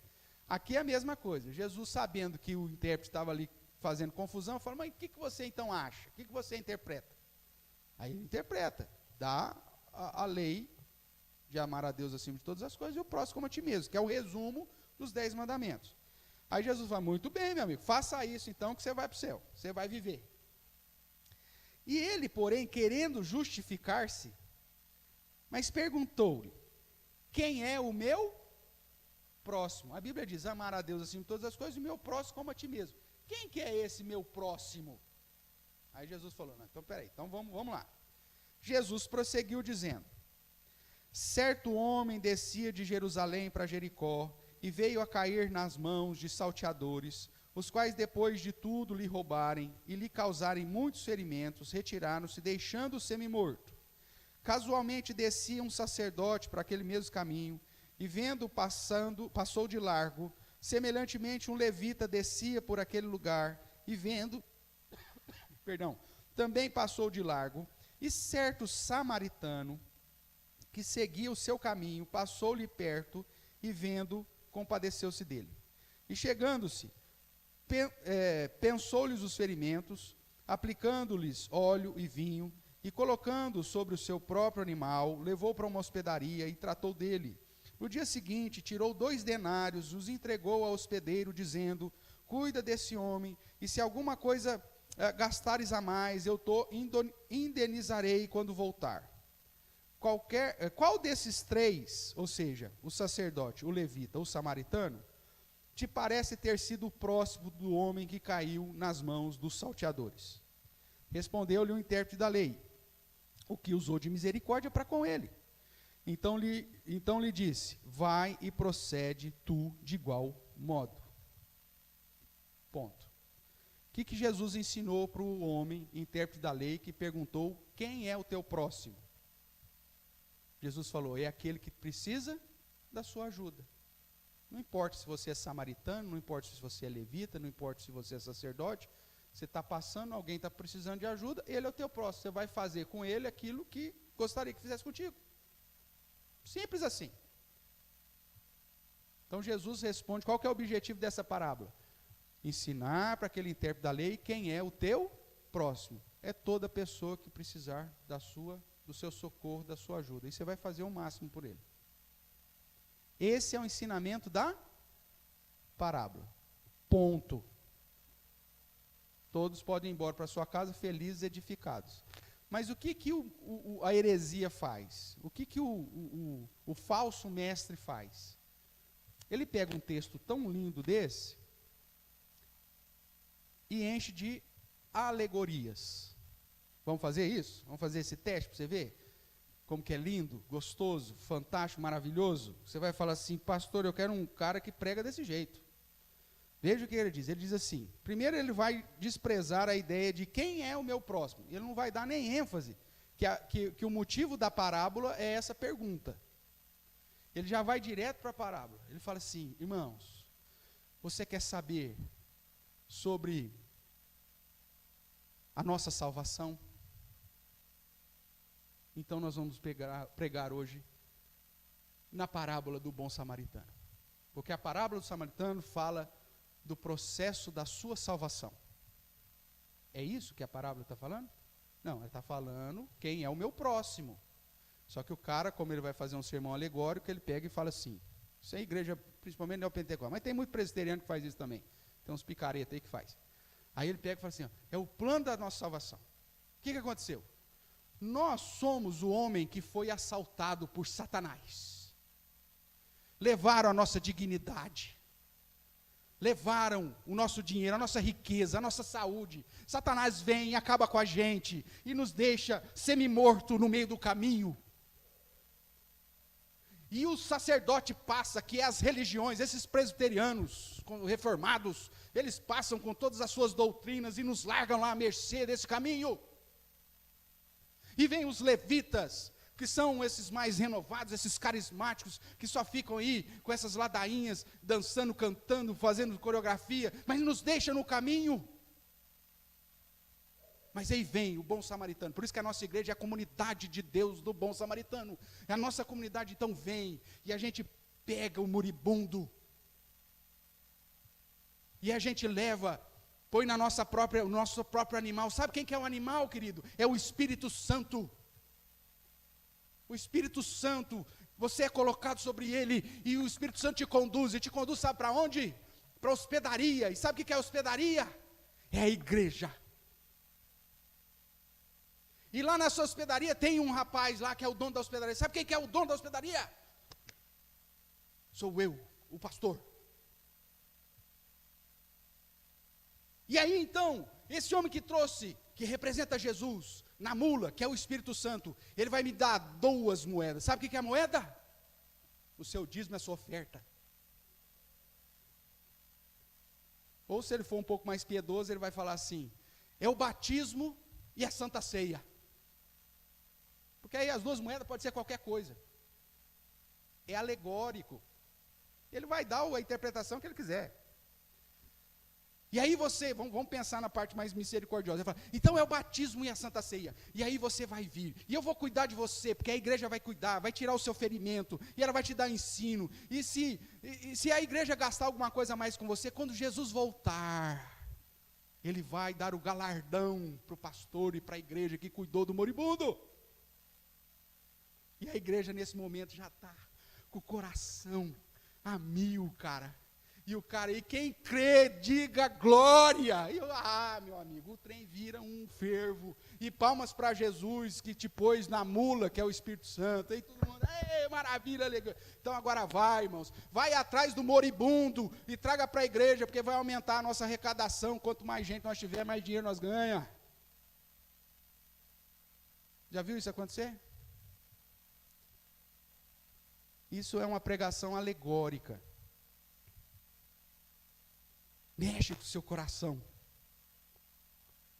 Aqui é a mesma coisa. Jesus, sabendo que o intérprete estava ali fazendo confusão, falou: mas o que você então acha? O que você interpreta? Aí ele interpreta. Dá a lei de amar a Deus acima de todas as coisas e o próximo como a ti mesmo, que é o resumo dos 10 mandamentos. Aí Jesus fala: muito bem, meu amigo, faça isso então que você vai para o céu, você vai viver. E ele, porém, querendo justificar-se, mas perguntou-lhe: quem é o meu próximo? A Bíblia diz: amar a Deus acima de todas as coisas e o meu próximo como a ti mesmo. Quem que é esse meu próximo? Aí Jesus falou: não, então peraí, então vamos lá. Jesus prosseguiu dizendo: certo homem descia de Jerusalém para Jericó e veio a cair nas mãos de salteadores, os quais depois de tudo lhe roubarem e lhe causarem muitos ferimentos, retiraram-se, deixando-o semi-morto. Casualmente descia um sacerdote para aquele mesmo caminho, e vendo passou de largo. Semelhantemente um levita descia por aquele lugar, e vendo, também passou de largo. E certo samaritano, que seguia o seu caminho, passou-lhe perto, e vendo, compadeceu-se dele. E chegando-se, pensou-lhes os ferimentos, aplicando-lhes óleo e vinho, e colocando sobre o seu próprio animal, levou para uma hospedaria e tratou dele. No dia seguinte, tirou 2 denários, os entregou ao hospedeiro, dizendo: cuida desse homem, e se alguma coisa gastares a mais, eu indenizarei quando voltar. Qual desses 3, ou seja, o sacerdote, o levita, o samaritano, te parece ter sido próximo do homem que caiu nas mãos dos salteadores? Respondeu-lhe o intérprete da lei: o que usou de misericórdia para com ele. Então lhe disse: vai e procede tu de igual modo. Ponto. O que Jesus ensinou para o homem, intérprete da lei, que perguntou: quem é o teu próximo? Jesus falou: é aquele que precisa da sua ajuda. Não importa se você é samaritano, não importa se você é levita, não importa se você é sacerdote, você está passando, alguém está precisando de ajuda, ele é o teu próximo, você vai fazer com ele aquilo que gostaria que fizesse contigo. Simples assim. Então Jesus responde: qual que é o objetivo dessa parábola? Ensinar para aquele intérprete da lei quem é o teu próximo. É toda pessoa que precisar do seu socorro, da sua ajuda. E você vai fazer o máximo por ele. Esse é o ensinamento da parábola. Ponto. Todos podem ir embora para sua casa felizes e edificados. Mas o que a heresia faz? O que o falso mestre faz? Ele pega um texto tão lindo desse e enche de alegorias. Vamos fazer isso? Vamos fazer esse teste para você ver? Como que é lindo, gostoso, fantástico, maravilhoso. Você vai falar assim: pastor, eu quero um cara que prega desse jeito. Veja o que ele diz. Ele diz assim: primeiro ele vai desprezar a ideia de quem é o meu próximo. Ele não vai dar nem ênfase que o motivo da parábola é essa pergunta. Ele já vai direto para a parábola. Ele fala assim: irmãos, você quer saber sobre a nossa salvação? Então nós vamos pregar hoje na parábola do bom samaritano. Porque a parábola do samaritano fala do processo da sua salvação. É isso que a parábola está falando? Não, ela está falando quem é o meu próximo. Só que o cara, como ele vai fazer um sermão alegórico, ele pega e fala assim: isso é igreja, principalmente neopentecostal, mas tem muito presbiteriano que faz isso também. Tem uns picareta aí que faz. Aí ele pega e fala assim: ó, é o plano da nossa salvação. O que aconteceu? Nós somos o homem que foi assaltado por Satanás. Levaram a nossa dignidade. Levaram o nosso dinheiro, a nossa riqueza, a nossa saúde. Satanás vem e acaba com a gente e nos deixa semi-morto no meio do caminho. E o sacerdote passa, que é as religiões, esses presbiterianos, reformados, eles passam com todas as suas doutrinas e nos largam lá à mercê desse caminho. E vem os levitas, que são esses mais renovados, esses carismáticos, que só ficam aí com essas ladainhas, dançando, cantando, fazendo coreografia, mas nos deixam no caminho. Mas aí vem o bom samaritano. Por isso que a nossa igreja é a comunidade de Deus do bom samaritano. A nossa comunidade então vem, e a gente pega o moribundo, e a gente leva, põe no nosso próprio animal. Sabe quem que é o animal, querido? É o Espírito Santo. O Espírito Santo, você é colocado sobre ele, e o Espírito Santo te conduz, sabe para onde? Para a hospedaria. E sabe o que é a hospedaria? É a igreja. E lá nessa hospedaria tem um rapaz lá que é o dono da hospedaria. Sabe quem que é o dono da hospedaria? Sou eu, o pastor. E aí então, esse homem que trouxe, que representa Jesus, na mula, que é o Espírito Santo, ele vai me dar 2 moedas. Sabe o que é a moeda? O seu dízimo é a sua oferta. Ou se ele for um pouco mais piedoso, ele vai falar assim: é o batismo e a santa ceia. Porque aí as 2 moedas pode ser qualquer coisa. É alegórico. Ele vai dar a interpretação que ele quiser. E aí você, vamos pensar na parte mais misericordiosa. Ele fala, então é o batismo e a Santa Ceia. E aí você vai vir. E eu vou cuidar de você, porque a igreja vai cuidar, vai tirar o seu ferimento, e ela vai te dar ensino. E se a igreja gastar alguma coisa a mais com você, quando Jesus voltar, ele vai dar o galardão para o pastor e para a igreja que cuidou do moribundo. E a igreja nesse momento já está com o coração a mil, cara. E o cara, e quem crê, diga glória. E meu amigo, o trem vira um fervo. E palmas para Jesus, que te pôs na mula, que é o Espírito Santo. E todo mundo, maravilha, legal. Então agora vai, irmãos. Vai atrás do moribundo e traga para a igreja, porque vai aumentar a nossa arrecadação. Quanto mais gente nós tiver, mais dinheiro nós ganhamos. Já viu isso acontecer? Isso é uma pregação alegórica. Mexe com o seu coração.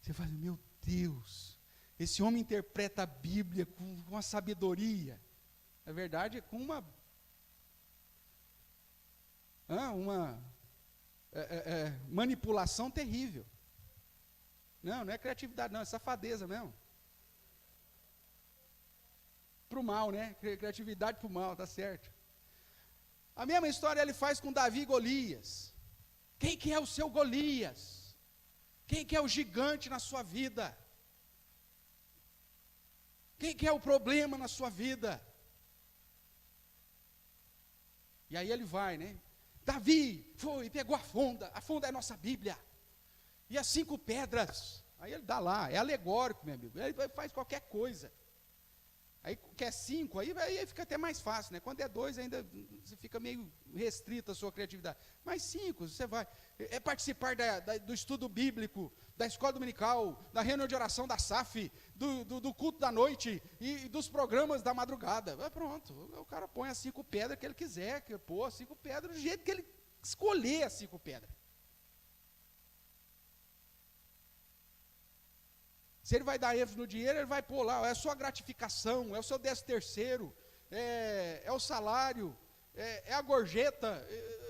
Você fala, meu Deus, esse homem interpreta a Bíblia com uma sabedoria. Na verdade, com uma manipulação terrível. Não é criatividade, não, é safadeza mesmo. Para o mal, né? Criatividade para o mal, tá certo. A mesma história ele faz com Davi e Golias. Quem que é o seu Golias? Quem que é o gigante na sua vida? Quem que é o problema na sua vida? E aí ele vai, né? Davi foi e pegou a funda é a nossa Bíblia. E as 5 pedras, aí ele dá lá, é alegórico, meu amigo, ele faz qualquer coisa. Aí quer 5, aí fica até mais fácil, né? Quando é 2, ainda você fica meio restrito a sua criatividade. Mas 5, você vai. É participar do estudo bíblico, da escola dominical, da reunião de oração da SAF, do culto da noite e dos programas da madrugada. Pronto, o cara põe as 5 pedras que ele quiser, que pô, as 5 pedras do jeito que ele escolher as 5 pedras. Se ele vai dar ênfase no dinheiro, ele vai pôr lá, é a sua gratificação, é o seu 13º, é o salário, é a gorjeta,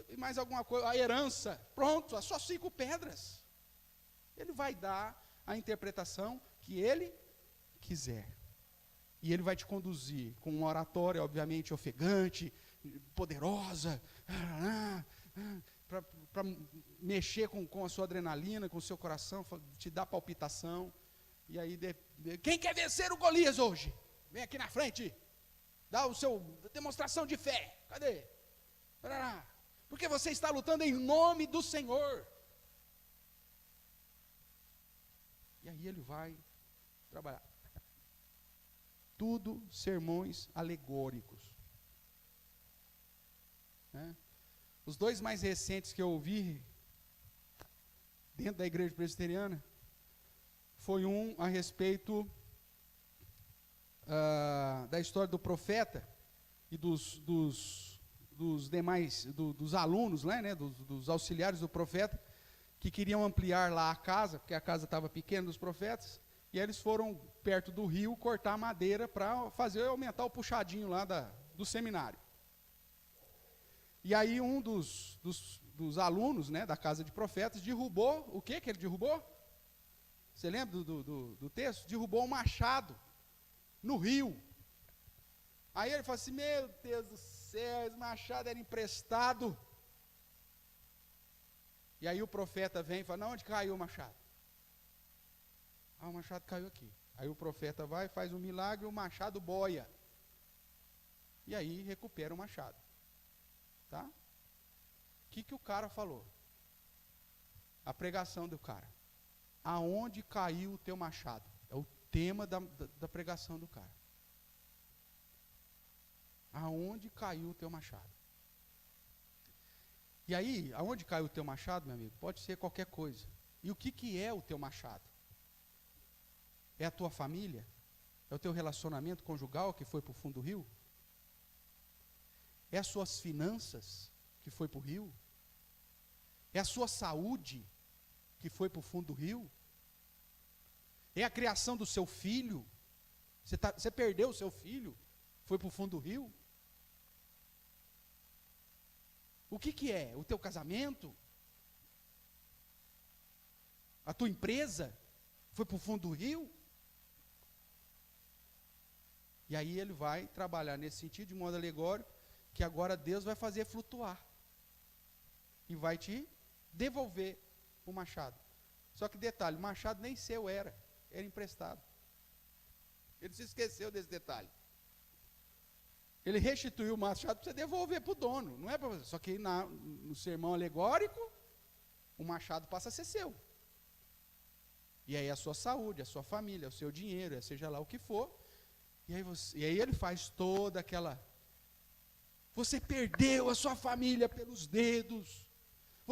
e mais alguma coisa, a herança. Pronto, as suas 5 pedras. Ele vai dar a interpretação que ele quiser. E ele vai te conduzir com uma oratória, obviamente, ofegante, poderosa, para mexer com a sua adrenalina, com o seu coração, te dar palpitação. E aí, quem quer vencer o Golias hoje? Vem aqui na frente, dá o seu demonstração de fé. Cadê? Porque você está lutando em nome do Senhor. E aí ele vai trabalhar. Tudo sermões alegóricos. Né? Os 2 mais recentes que eu ouvi dentro da igreja presbiteriana foi um a respeito da história do profeta e dos demais, dos alunos, né, dos auxiliares do profeta, que queriam ampliar lá a casa, porque a casa estava pequena dos profetas, e aí eles foram perto do rio cortar madeira para aumentar o puxadinho lá do seminário. E aí um dos alunos, né, da casa de profetas derrubou, o que ele derrubou? Você lembra do texto? Derrubou um machado no rio. Aí ele falou assim, meu Deus do céu, esse machado era emprestado. E aí o profeta vem e fala, não, onde caiu o machado? O machado caiu aqui. Aí o profeta vai, faz um milagre, o machado boia. E aí recupera o machado. Tá? O que o cara falou? A pregação do cara. Aonde caiu o teu machado? É o tema da pregação do cara. Aonde caiu o teu machado? E aí, aonde caiu o teu machado, meu amigo? Pode ser qualquer coisa. E o que é o teu machado? É a tua família? É o teu relacionamento conjugal que foi para o fundo do rio? É as suas finanças que foi para o rio? É a sua saúde que foi para o fundo do rio? É a criação do seu filho? Você perdeu o seu filho? Foi para o fundo do rio? O que é? O teu casamento? A tua empresa foi para o fundo do rio? E aí ele vai trabalhar nesse sentido, de modo alegórico, que agora Deus vai fazer flutuar. E vai te devolver o machado. Só que detalhe, o machado nem seu era emprestado. Ele se esqueceu desse detalhe. Ele restituiu o machado para você devolver para o dono, não é para você. Só que no sermão alegórico, o machado passa a ser seu. E aí a sua saúde, a sua família, o seu dinheiro, seja lá o que for. E aí ele faz toda aquela... Você perdeu a sua família pelos dedos.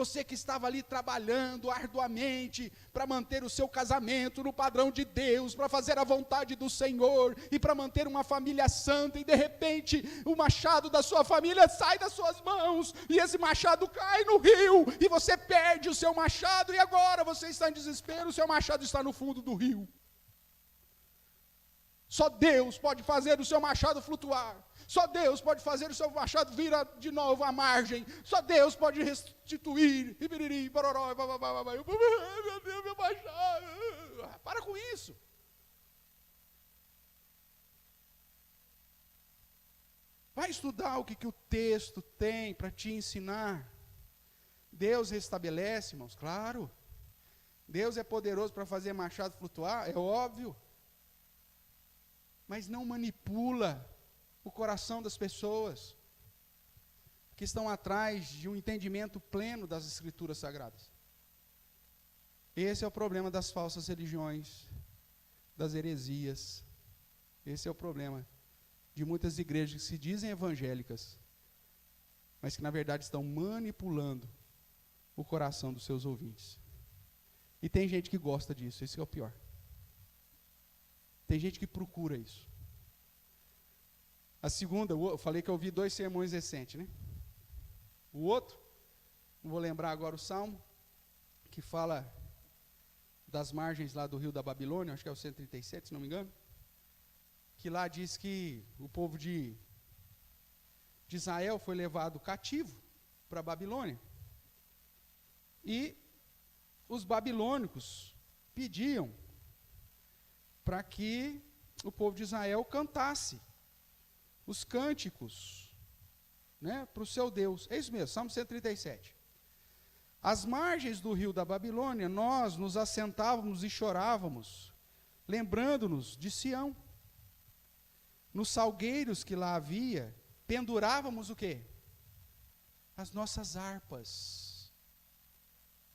Você que estava ali trabalhando arduamente para manter o seu casamento no padrão de Deus, para fazer a vontade do Senhor e para manter uma família santa, e de repente o machado da sua família sai das suas mãos, e esse machado cai no rio, e você perde o seu machado, e agora você está em desespero, o seu machado está no fundo do rio. Só Deus pode fazer o seu machado flutuar. Só Deus pode fazer o seu machado vir de novo à margem. Só Deus pode restituir. Meu Deus, meu machado. Para com isso. Vai estudar o que o texto tem para te ensinar. Deus restabelece, irmãos, claro. Deus é poderoso para fazer machado flutuar, é óbvio. Mas não manipula o coração das pessoas que estão atrás de um entendimento pleno das Escrituras Sagradas. Esse é o problema das falsas religiões, das heresias. Esse é o problema de muitas igrejas que se dizem evangélicas, mas que na verdade estão manipulando o coração dos seus ouvintes. E tem gente que gosta disso, esse é o pior. Tem gente que procura isso. A segunda, eu falei que eu ouvi 2 sermões recentes, né? O outro, não vou lembrar agora o salmo, que fala das margens lá do rio da Babilônia, acho que é o 137, se não me engano, que lá diz que o povo de Israel foi levado cativo para a Babilônia. E os babilônicos pediam para que o povo de Israel cantasse os cânticos, né, para o seu Deus. É isso mesmo, Salmo 137. Às margens do rio da Babilônia, nós nos assentávamos e chorávamos, lembrando-nos de Sião. Nos salgueiros que lá havia, pendurávamos o quê? As nossas harpas.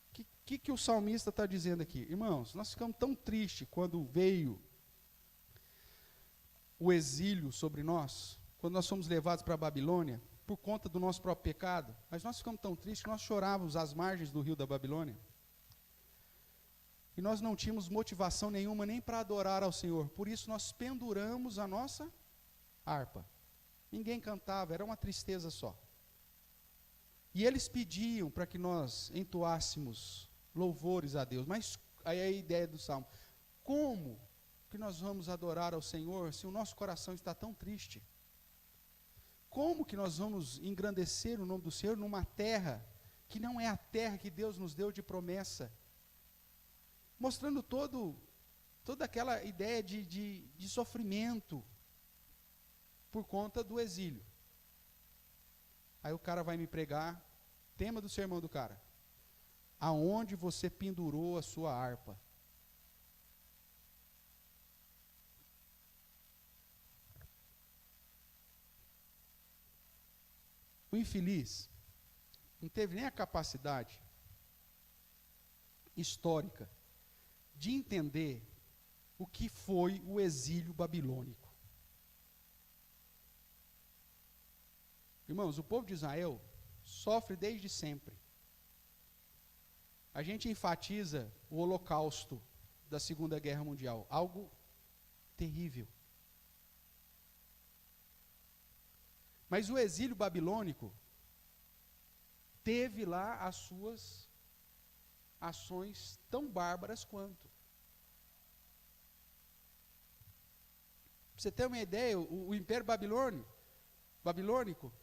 O que o salmista está dizendo aqui? Irmãos, nós ficamos tão tristes quando veio o exílio sobre nós, quando nós fomos levados para a Babilônia, por conta do nosso próprio pecado, mas nós ficamos tão tristes que nós chorávamos às margens do rio da Babilônia. E nós não tínhamos motivação nenhuma nem para adorar ao Senhor, por isso nós penduramos a nossa harpa. Ninguém cantava, era uma tristeza só. E eles pediam para que nós entoássemos louvores a Deus, mas aí é a ideia do salmo. Como que nós vamos adorar ao Senhor se o nosso coração está tão triste? Como que nós vamos engrandecer o nome do Senhor numa terra que não é a terra que Deus nos deu de promessa? Mostrando toda aquela ideia de sofrimento por conta do exílio. Aí o cara vai me pregar, tema do sermão do cara: aonde você pendurou a sua harpa? O infeliz não teve nem a capacidade histórica de entender o que foi o exílio babilônico. Irmãos, o povo de Israel sofre desde sempre. A gente enfatiza o Holocausto da Segunda Guerra Mundial, algo terrível. Mas o exílio babilônico teve lá as suas ações tão bárbaras quanto. Para você ter uma ideia, o Império Babilônico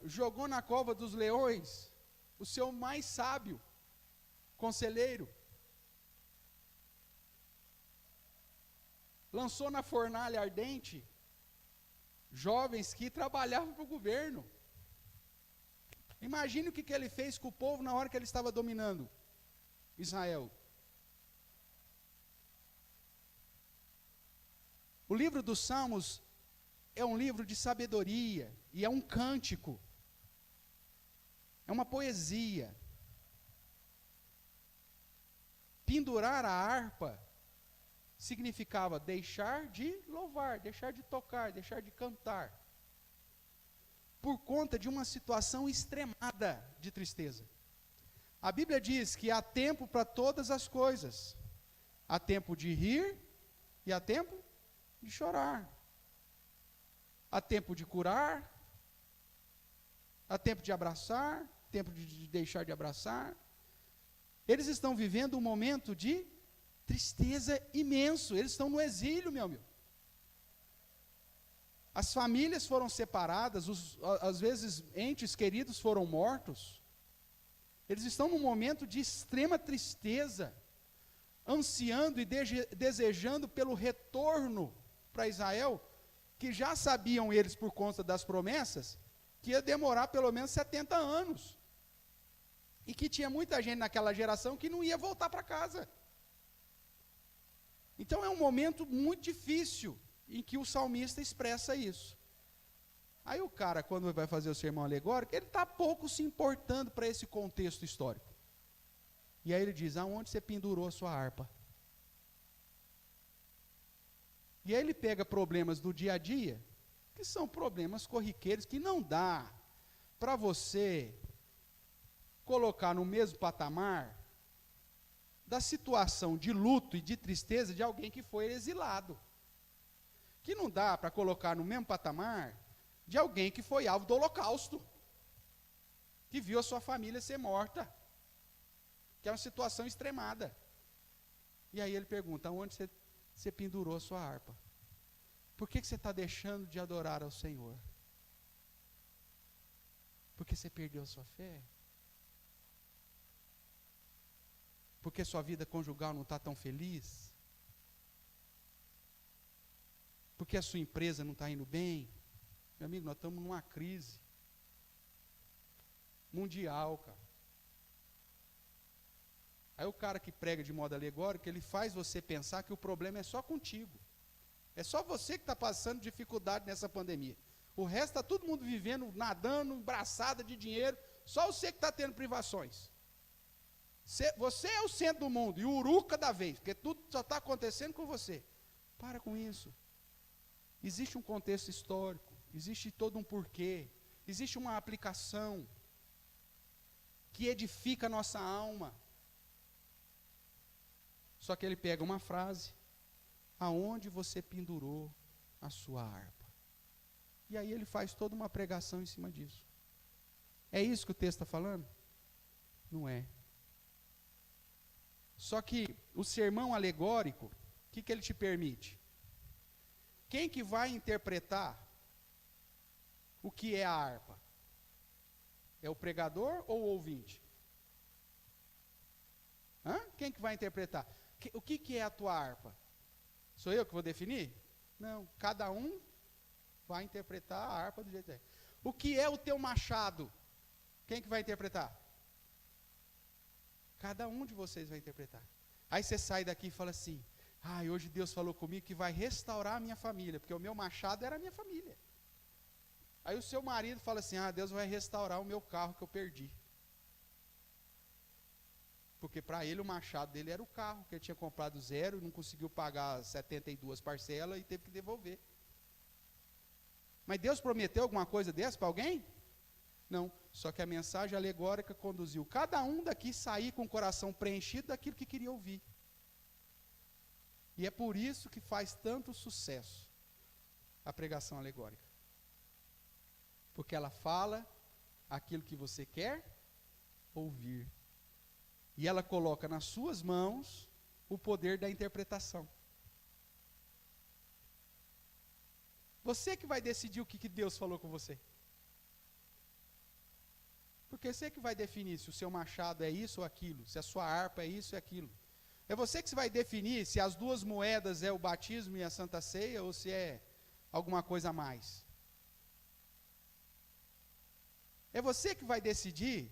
jogou na cova dos leões o seu mais sábio conselheiro, lançou na fornalha ardente jovens que trabalhavam para o governo. Imagine o que ele fez com o povo na hora que ele estava dominando Israel. O livro dos Salmos é um livro de sabedoria e é um cântico. É uma poesia. Pendurar a harpa significava deixar de louvar, deixar de tocar, deixar de cantar, por conta de uma situação extremada de tristeza. A Bíblia diz que há tempo para todas as coisas. Há tempo de rir e há tempo de chorar. Há tempo de curar, há tempo de abraçar, tempo de deixar de abraçar. Eles estão vivendo um momento de tristeza imenso. Eles estão no exílio, meu amigo. As famílias foram separadas, às vezes entes queridos foram mortos. Eles estão num momento de extrema tristeza, ansiando e desejando pelo retorno para Israel, que já sabiam eles por conta das promessas, que ia demorar pelo menos 70 anos. E que tinha muita gente naquela geração que não ia voltar para casa. Então é um momento muito difícil em que o salmista expressa isso. Aí o cara, quando vai fazer o sermão alegórico, ele está pouco se importando para esse contexto histórico. E aí ele diz, aonde você pendurou a sua harpa? E aí ele pega problemas do dia a dia, que são problemas corriqueiros, que não dá para você colocar no mesmo patamar da situação de luto e de tristeza de alguém que foi exilado. Que não dá para colocar no mesmo patamar de alguém que foi alvo do holocausto, que viu a sua família ser morta, que é uma situação extremada. E aí ele pergunta, onde você pendurou a sua harpa? Por que você está deixando de adorar ao Senhor? Porque você perdeu a sua fé? Porque sua vida conjugal não está tão feliz? Porque a sua empresa não está indo bem? Meu amigo, nós estamos numa crise mundial, cara. Aí o cara que prega de modo alegórico, ele faz você pensar que o problema é só contigo. É só você que está passando dificuldade nessa pandemia. O resto está todo mundo vivendo, nadando, braçada de dinheiro, só você que está tendo privações. Você é o centro do mundo e o uruca da vez, porque tudo só está acontecendo com você. Para com isso. Existe um contexto histórico, existe todo um porquê, existe uma aplicação que edifica a nossa alma. Só que ele pega uma frase, aonde você pendurou a sua harpa? E aí ele faz toda uma pregação em cima disso. É isso que o texto está falando? Não é. Só que o sermão alegórico, o que ele te permite? Quem que vai interpretar o que é a harpa? É o pregador ou o ouvinte? Quem que vai interpretar? O que é a tua harpa? Sou eu que vou definir? Não, cada um vai interpretar a harpa do jeito que é. O que é o teu machado? Quem que vai interpretar? Cada um de vocês vai interpretar. Aí você sai daqui e fala assim, hoje Deus falou comigo que vai restaurar a minha família, porque o meu machado era a minha família. Aí o seu marido fala assim, Deus vai restaurar o meu carro que eu perdi. Porque para ele o machado dele era o carro, que ele tinha comprado zero, não conseguiu pagar 72 parcelas e teve que devolver. Mas Deus prometeu alguma coisa dessa para alguém? Não, só que a mensagem alegórica conduziu cada um daqui sair com o coração preenchido daquilo que queria ouvir. E é por isso que faz tanto sucesso a pregação alegórica. Porque ela fala aquilo que você quer ouvir. E ela coloca nas suas mãos o poder da interpretação. Você que vai decidir o que Deus falou com você. Porque você que vai definir se o seu machado é isso ou aquilo, se a sua harpa é isso ou aquilo. É você que vai definir se as duas moedas é o batismo e a Santa Ceia ou se é alguma coisa a mais. É você que vai decidir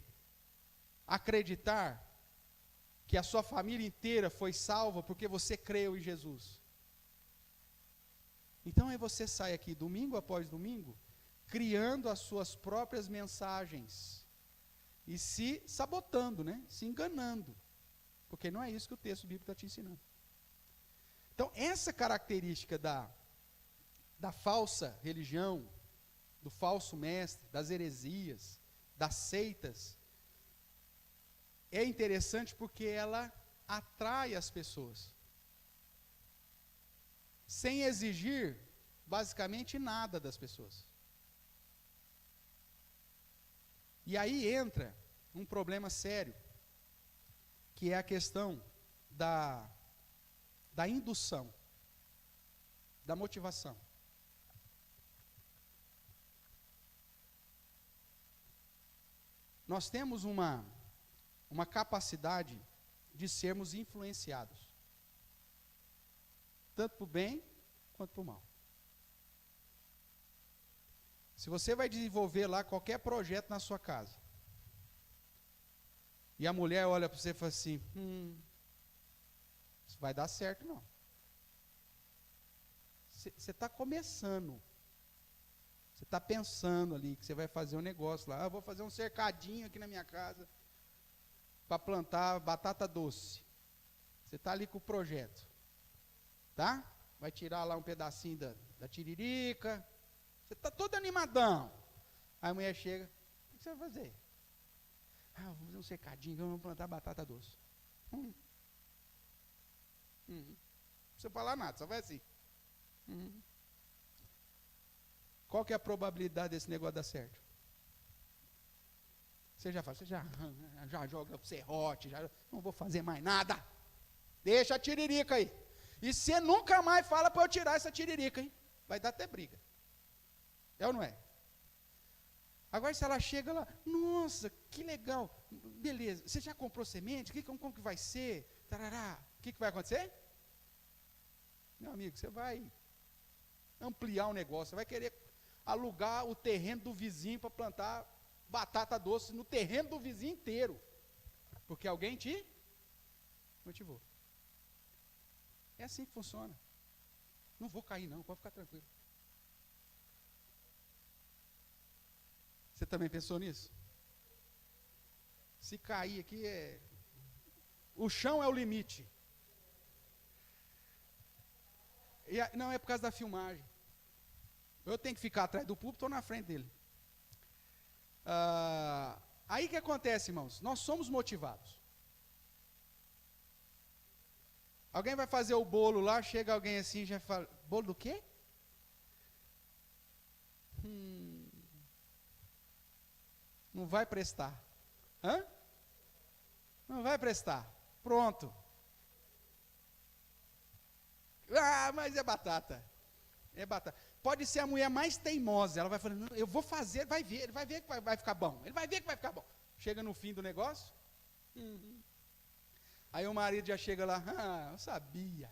acreditar que a sua família inteira foi salva porque você creu em Jesus. Então é você sair aqui domingo após domingo, criando as suas próprias mensagens e se sabotando, né? Se enganando, porque não é isso que o texto bíblico está te ensinando. Então essa característica da falsa religião, do falso mestre, das heresias, das seitas, é interessante porque ela atrai as pessoas, sem exigir basicamente nada das pessoas. E aí entra um problema sério, que é a questão da indução, da motivação. Nós temos uma capacidade de sermos influenciados, tanto para o bem quanto para o mal. Se você vai desenvolver lá qualquer projeto na sua casa, e a mulher olha para você e fala assim, isso vai dar certo não. Você está começando, você está pensando ali que você vai fazer um negócio lá, vou fazer um cercadinho aqui na minha casa, para plantar batata doce. Você está ali com o projeto, tá? Vai tirar lá um pedacinho da tiririca, você está todo animadão. Aí a mulher chega, o que você vai fazer? Vou fazer um cercadinho, vamos plantar batata doce. Não precisa falar nada, só vai assim. Qual que é a probabilidade desse negócio dar certo? Você já joga serrote, já não vou fazer mais nada. Deixa a tiririca aí. E você nunca mais fala para eu tirar essa tiririca, hein? Vai dar até briga. É ou não é? Agora se ela chega lá, nossa, que legal, beleza, você já comprou semente? Como que vai ser? Tarará. O que vai acontecer? Meu amigo, você vai ampliar o negócio, você vai querer alugar o terreno do vizinho para plantar batata doce no terreno do vizinho inteiro, porque alguém te motivou. É assim que funciona. Não vou cair não, pode ficar tranquilo. Você também pensou nisso? Se cair aqui o chão é o limite. Não, é por causa da filmagem. Eu tenho que ficar atrás do púlpito ou na frente dele. Aí que acontece, irmãos? Nós somos motivados. Alguém vai fazer o bolo lá, chega alguém assim e já fala, bolo do quê? Não vai prestar. Hã? Não vai prestar. Pronto. Mas é batata. É batata. Pode ser a mulher mais teimosa. Ela vai falando, não, eu vou fazer, vai ver, ele vai ver que vai ficar bom. Ele vai ver que vai ficar bom. Chega no fim do negócio. Aí o marido já chega lá, eu sabia.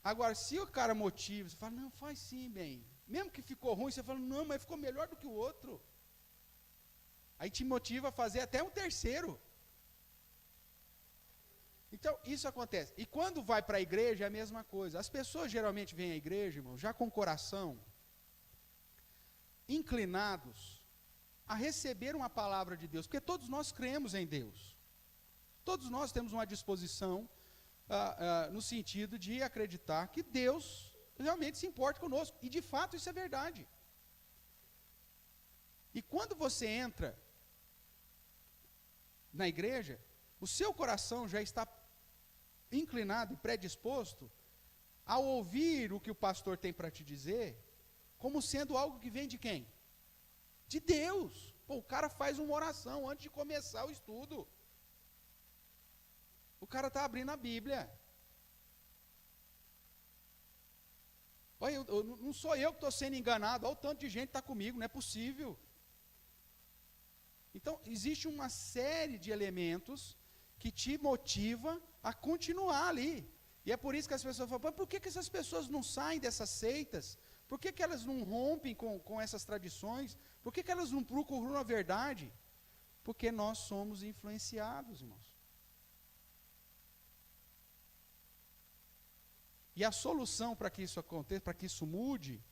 Agora, se o cara motiva, você fala, não, faz sim, bem. Mesmo que ficou ruim, você fala, não, mas ficou melhor do que o outro. Aí te motiva a fazer até um terceiro. Então, isso acontece. E quando vai para a igreja, é a mesma coisa. As pessoas geralmente vêm à igreja, irmão, já com o coração inclinados a receber uma palavra de Deus, porque todos nós cremos em Deus. Todos nós temos uma disposição no sentido de acreditar que Deus realmente se importa conosco. E de fato isso é verdade. E quando você entra na igreja, o seu coração já está inclinado e predisposto a ouvir o que o pastor tem para te dizer, como sendo algo que vem de quem? De Deus. O cara faz uma oração antes de começar o estudo. O cara está abrindo a Bíblia. Olha, não sou eu que estou sendo enganado, olha o tanto de gente que está comigo, não é possível. Então, existe uma série de elementos que te motiva a continuar ali. E é por isso que as pessoas falam, por que essas pessoas não saem dessas seitas? Por que elas não rompem com essas tradições? Por que elas não procuram a verdade? Porque nós somos influenciados, irmãos. E a solução para que isso aconteça, para que isso mude,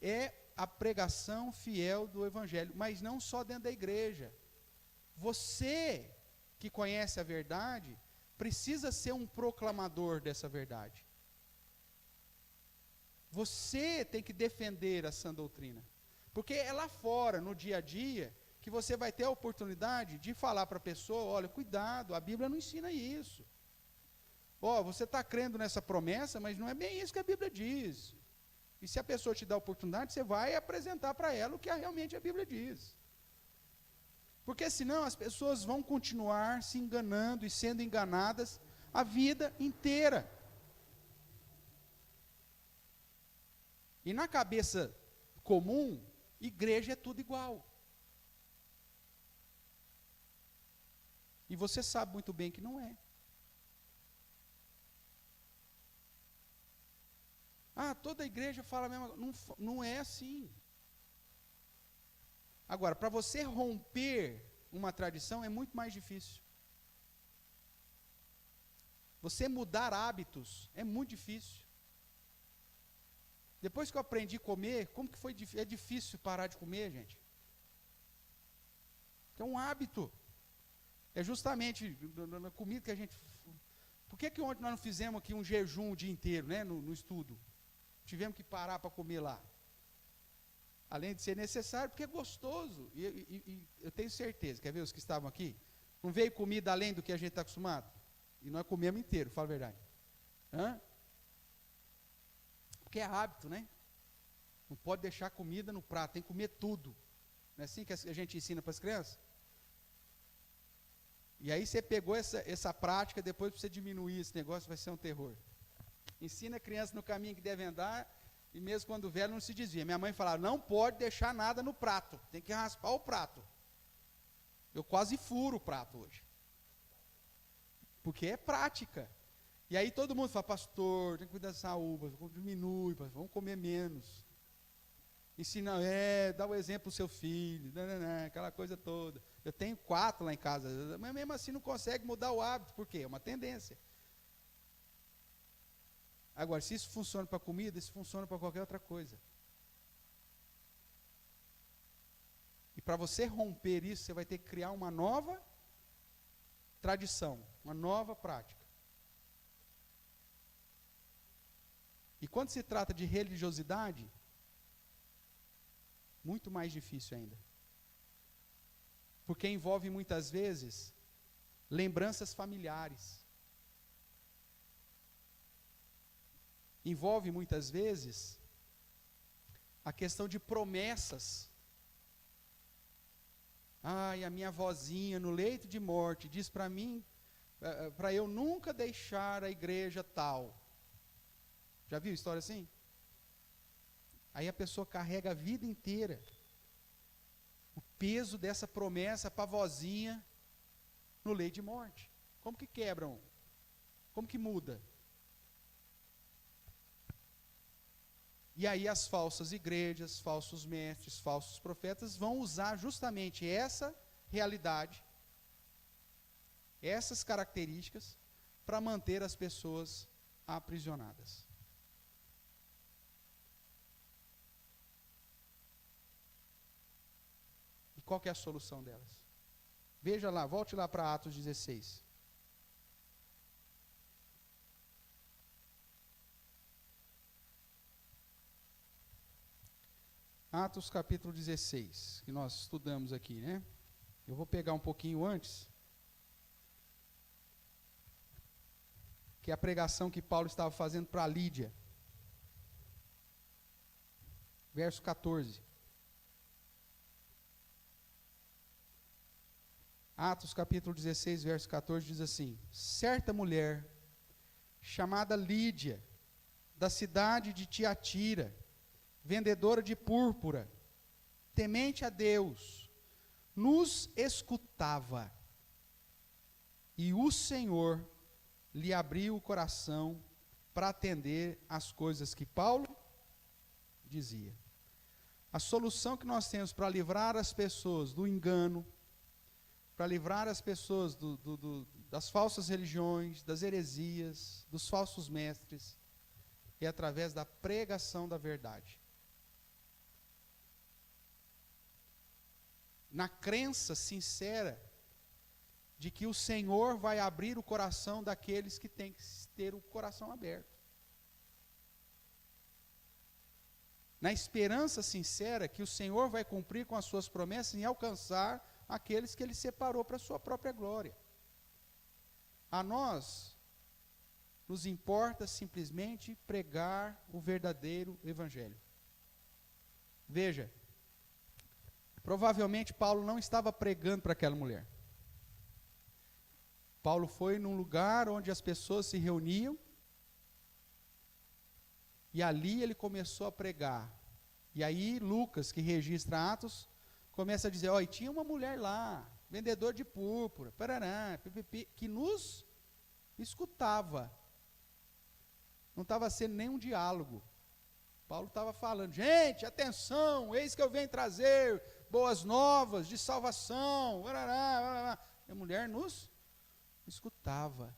é a pregação fiel do Evangelho, mas não só dentro da igreja. Você que conhece a verdade, precisa ser um proclamador dessa verdade. Você tem que defender a sã doutrina. Porque é lá fora, no dia a dia, que você vai ter a oportunidade de falar para a pessoa, olha, cuidado, a Bíblia não ensina isso. Você está crendo nessa promessa, mas não é bem isso que a Bíblia diz. E se a pessoa te dá a oportunidade, você vai apresentar para ela o que realmente a Bíblia diz. Porque senão as pessoas vão continuar se enganando e sendo enganadas a vida inteira. E na cabeça comum, igreja é tudo igual. E você sabe muito bem que não é. Toda igreja fala a mesma coisa. Não é assim. Agora, para você romper uma tradição é muito mais difícil. Você mudar hábitos é muito difícil. Depois que eu aprendi a comer, como que foi? É difícil parar de comer, gente. É um hábito. É justamente na comida que a gente... Por que ontem nós não fizemos aqui um jejum o dia inteiro, né, no estudo? Tivemos que parar para comer lá. Além de ser necessário, porque é gostoso. E eu tenho certeza, quer ver os que estavam aqui? Não veio comida além do que a gente está acostumado? E nós comemos inteiro, fala a verdade. Porque é hábito, né? Não pode deixar comida no prato, tem que comer tudo. Não é assim que a gente ensina para as crianças? E aí você pegou essa prática, depois para você diminuir esse negócio, vai ser um terror. Ensina a criança no caminho que deve andar, e mesmo quando velho não se desvia. Minha mãe falava, não pode deixar nada no prato, tem que raspar o prato. Eu quase furo o prato hoje. Porque é prática. E aí todo mundo fala, pastor, tem que cuidar dessa uva, diminui, vamos comer menos. Ensina, dá o exemplo para o seu filho, aquela coisa toda. Eu tenho 4 lá em casa, mas mesmo assim não consegue mudar o hábito, por quê? É uma tendência. Agora, se isso funciona para comida, isso funciona para qualquer outra coisa. E para você romper isso, você vai ter que criar uma nova tradição, uma nova prática. E quando se trata de religiosidade, muito mais difícil ainda. Porque envolve muitas vezes lembranças familiares. Envolve muitas vezes a questão de promessas. A minha vozinha no leito de morte diz para mim, para eu nunca deixar a igreja tal. Já viu história assim? Aí a pessoa carrega a vida inteira o peso dessa promessa para a vozinha no leito de morte. Como que quebram? Como que muda? E aí as falsas igrejas, falsos mestres, falsos profetas vão usar justamente essa realidade, essas características, para manter as pessoas aprisionadas. E qual que é a solução delas? Veja lá, volte lá para Atos 16. Atos capítulo 16, que nós estudamos aqui, né? Eu vou pegar um pouquinho antes, que é a pregação que Paulo estava fazendo para Lídia. Verso 14. Atos capítulo 16, verso 14, diz assim: certa mulher, chamada Lídia, da cidade de Tiatira, vendedora de púrpura, temente a Deus, nos escutava. E o Senhor lhe abriu o coração para atender às coisas que Paulo dizia. A solução que nós temos para livrar as pessoas do engano, para livrar as pessoas das falsas religiões, das heresias, dos falsos mestres, é através da pregação da verdade. Na crença sincera de que o Senhor vai abrir o coração daqueles que têm que ter o coração aberto. Na esperança sincera que o Senhor vai cumprir com as suas promessas em alcançar aqueles que Ele separou para a sua própria glória. A nós nos importa simplesmente pregar o verdadeiro Evangelho. Veja, provavelmente Paulo não estava pregando para aquela mulher. Paulo foi num lugar onde as pessoas se reuniam, e ali ele começou a pregar. E aí Lucas, que registra Atos, começa a dizer, e tinha uma mulher lá, vendedor de púrpura, parará, pipipi, que nos escutava. Não estava sendo nenhum diálogo. Paulo estava falando, gente, atenção, eis que eu venho trazer boas novas de salvação. Parará, parará. E a mulher nos escutava.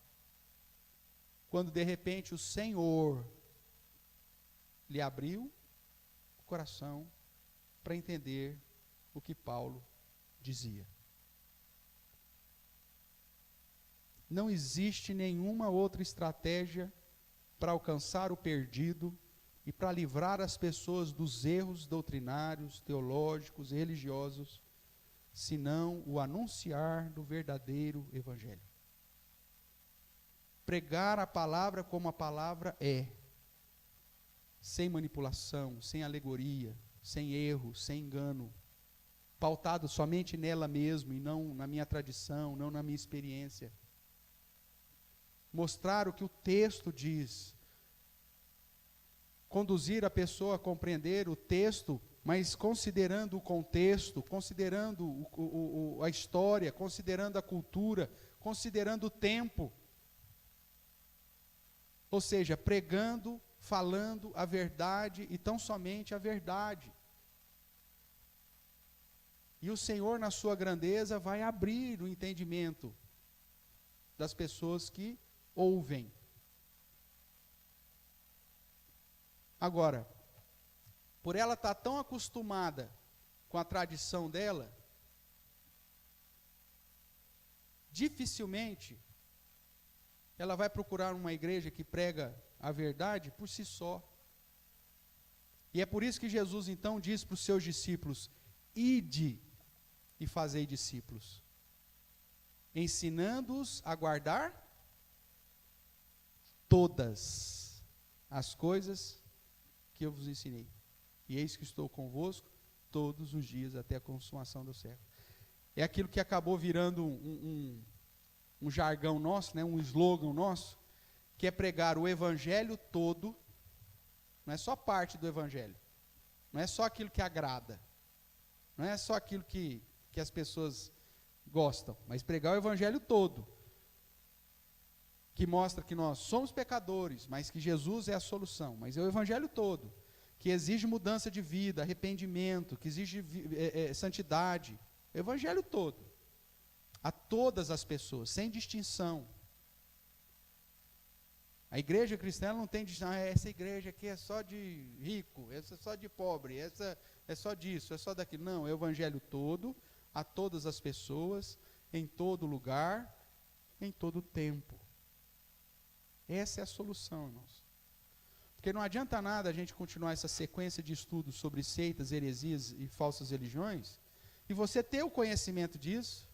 Quando de repente o Senhor lhe abriu o coração para entender o que Paulo dizia. Não existe nenhuma outra estratégia para alcançar o perdido e para livrar as pessoas dos erros doutrinários, teológicos e religiosos, senão o anunciar do verdadeiro Evangelho. Pregar a palavra como a palavra é, sem manipulação, sem alegoria, sem erro, sem engano, pautado somente nela mesmo e não na minha tradição, não na minha experiência. Mostrar o que o texto diz, conduzir a pessoa a compreender o texto, mas considerando o contexto, considerando a história, considerando a cultura, considerando o tempo. Ou seja, pregando, falando a verdade e tão somente a verdade. E o Senhor, na sua grandeza, vai abrir o entendimento das pessoas que ouvem. Agora, por ela estar tão acostumada com a tradição dela, dificilmente ela vai procurar uma igreja que prega a verdade por si só. E é por isso que Jesus então diz para os seus discípulos, ide e fazei discípulos, ensinando-os a guardar todas as coisas que eu vos ensinei. E eis que estou convosco todos os dias até a consumação do século. É aquilo que acabou virando um jargão nosso, né, um slogan nosso, que é pregar o Evangelho todo, não é só parte do Evangelho, não é só aquilo que agrada, não é só aquilo que as pessoas gostam, mas pregar o Evangelho todo, que mostra que nós somos pecadores, mas que Jesus é a solução, mas é o Evangelho todo, que exige mudança de vida, arrependimento, que exige santidade, o Evangelho todo, a todas as pessoas, sem distinção. A igreja cristã não tem distinção, essa igreja aqui é só de rico, essa é só de pobre, essa é só disso, é só daquilo. Não, é o Evangelho todo, a todas as pessoas, em todo lugar, em todo tempo. Essa é a solução, irmãos. Porque não adianta nada a gente continuar essa sequência de estudos sobre seitas, heresias e falsas religiões, e você ter o conhecimento disso,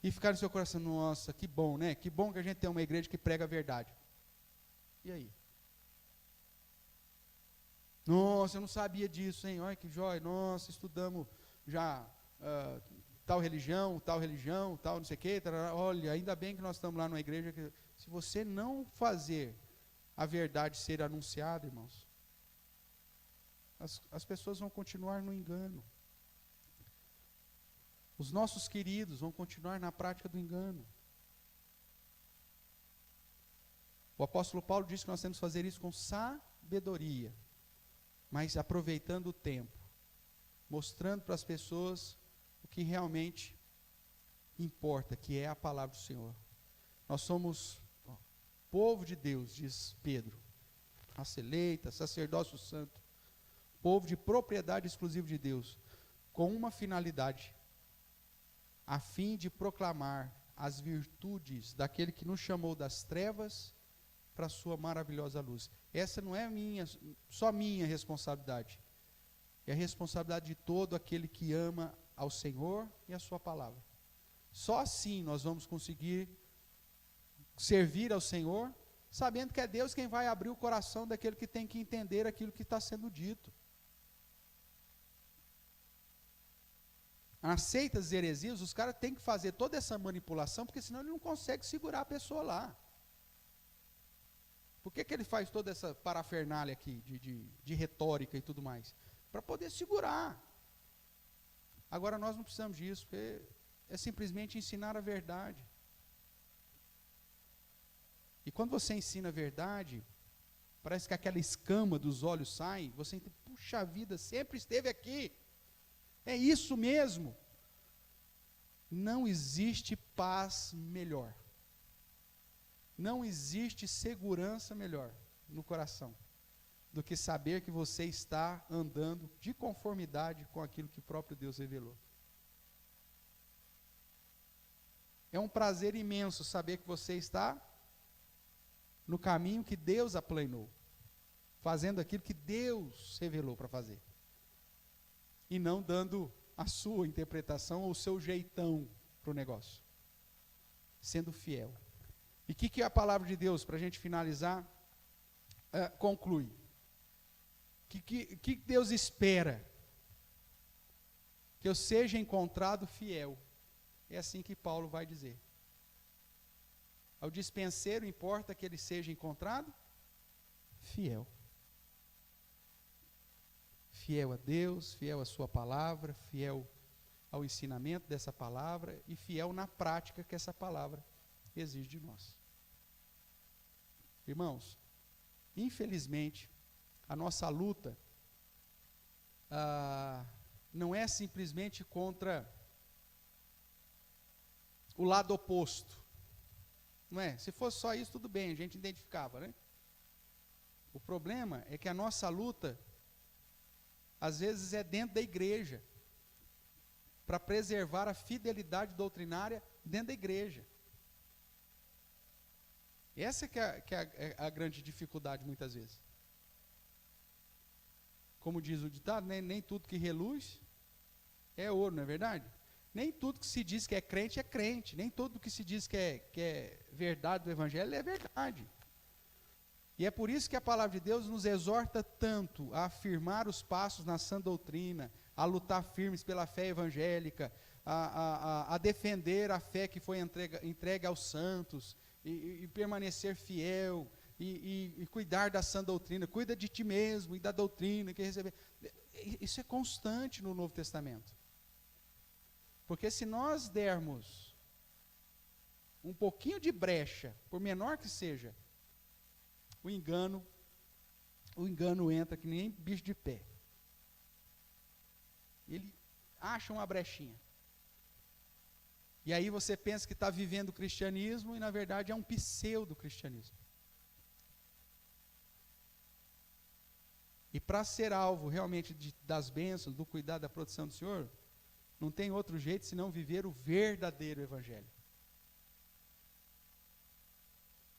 e ficar no seu coração, nossa, que bom, né? Que bom que a gente tem uma igreja que prega a verdade. E aí? Nossa, eu não sabia disso, hein? Olha que jóia, nossa, estudamos já tal religião, tal não sei o quê. Tarará. Olha, ainda bem que nós estamos lá numa igreja que, se você não fazer a verdade ser anunciada, irmãos, as pessoas vão continuar no engano. Os nossos queridos vão continuar na prática do engano. O apóstolo Paulo diz que nós temos que fazer isso com sabedoria, mas aproveitando o tempo, mostrando para as pessoas o que realmente importa, que é a palavra do Senhor. Nós somos povo de Deus, diz Pedro, raça eleita, sacerdócio santo, povo de propriedade exclusiva de Deus, com uma finalidade, a fim de proclamar as virtudes daquele que nos chamou das trevas para a sua maravilhosa luz. Essa não é só minha responsabilidade, é a responsabilidade de todo aquele que ama ao Senhor e a sua palavra. Só assim nós vamos conseguir servir ao Senhor, sabendo que é Deus quem vai abrir o coração daquele que tem que entender aquilo que está sendo dito. Nas seitas e heresias, os caras têm que fazer toda essa manipulação, porque senão ele não consegue segurar a pessoa lá. Por que ele faz toda essa parafernália aqui, de retórica e tudo mais? Para poder segurar. Agora nós não precisamos disso, porque é simplesmente ensinar a verdade. E quando você ensina a verdade, parece que aquela escama dos olhos sai, você entende, puxa vida, sempre esteve aqui. É isso mesmo. Não existe paz melhor. Não existe segurança melhor no coração do que saber que você está andando de conformidade com aquilo que o próprio Deus revelou. É um prazer imenso saber que você está no caminho que Deus aplanou, fazendo aquilo que Deus revelou para fazer, e não dando a sua interpretação ou o seu jeitão para o negócio, sendo fiel. E o que a palavra de Deus, para a gente finalizar, conclui? Que Deus espera? Que eu seja encontrado fiel. É assim que Paulo vai dizer. Ao dispenseiro importa que ele seja encontrado fiel. Fiel a Deus, fiel à sua palavra, fiel ao ensinamento dessa palavra e fiel na prática que essa palavra exige de nós. Irmãos, infelizmente, a nossa luta não é simplesmente contra o lado oposto. Não é? Se fosse só isso, tudo bem, a gente identificava, né? O problema é que a nossa luta, às vezes, é dentro da igreja, para preservar a fidelidade doutrinária dentro da igreja. Essa que é a grande dificuldade, muitas vezes. Como diz o ditado, né? Nem tudo que reluz é ouro, não é verdade? Nem tudo que se diz que é crente, nem tudo que se diz que é verdade do evangelho é verdade. E é por isso que a palavra de Deus nos exorta tanto a afirmar os passos na sã doutrina, a lutar firmes pela fé evangélica, a defender a fé que foi entregue aos santos, e permanecer fiel, e cuidar da sã doutrina. Cuida de ti mesmo e da doutrina que receber. Isso é constante no Novo Testamento. Porque se nós dermos um pouquinho de brecha, por menor que seja, o engano entra que nem bicho de pé. Ele acha uma brechinha. E aí você pensa que está vivendo o cristianismo e na verdade é um pseudo-cristianismo. E para ser alvo realmente das bênçãos, do cuidado, da proteção do Senhor, não tem outro jeito senão viver o verdadeiro evangelho.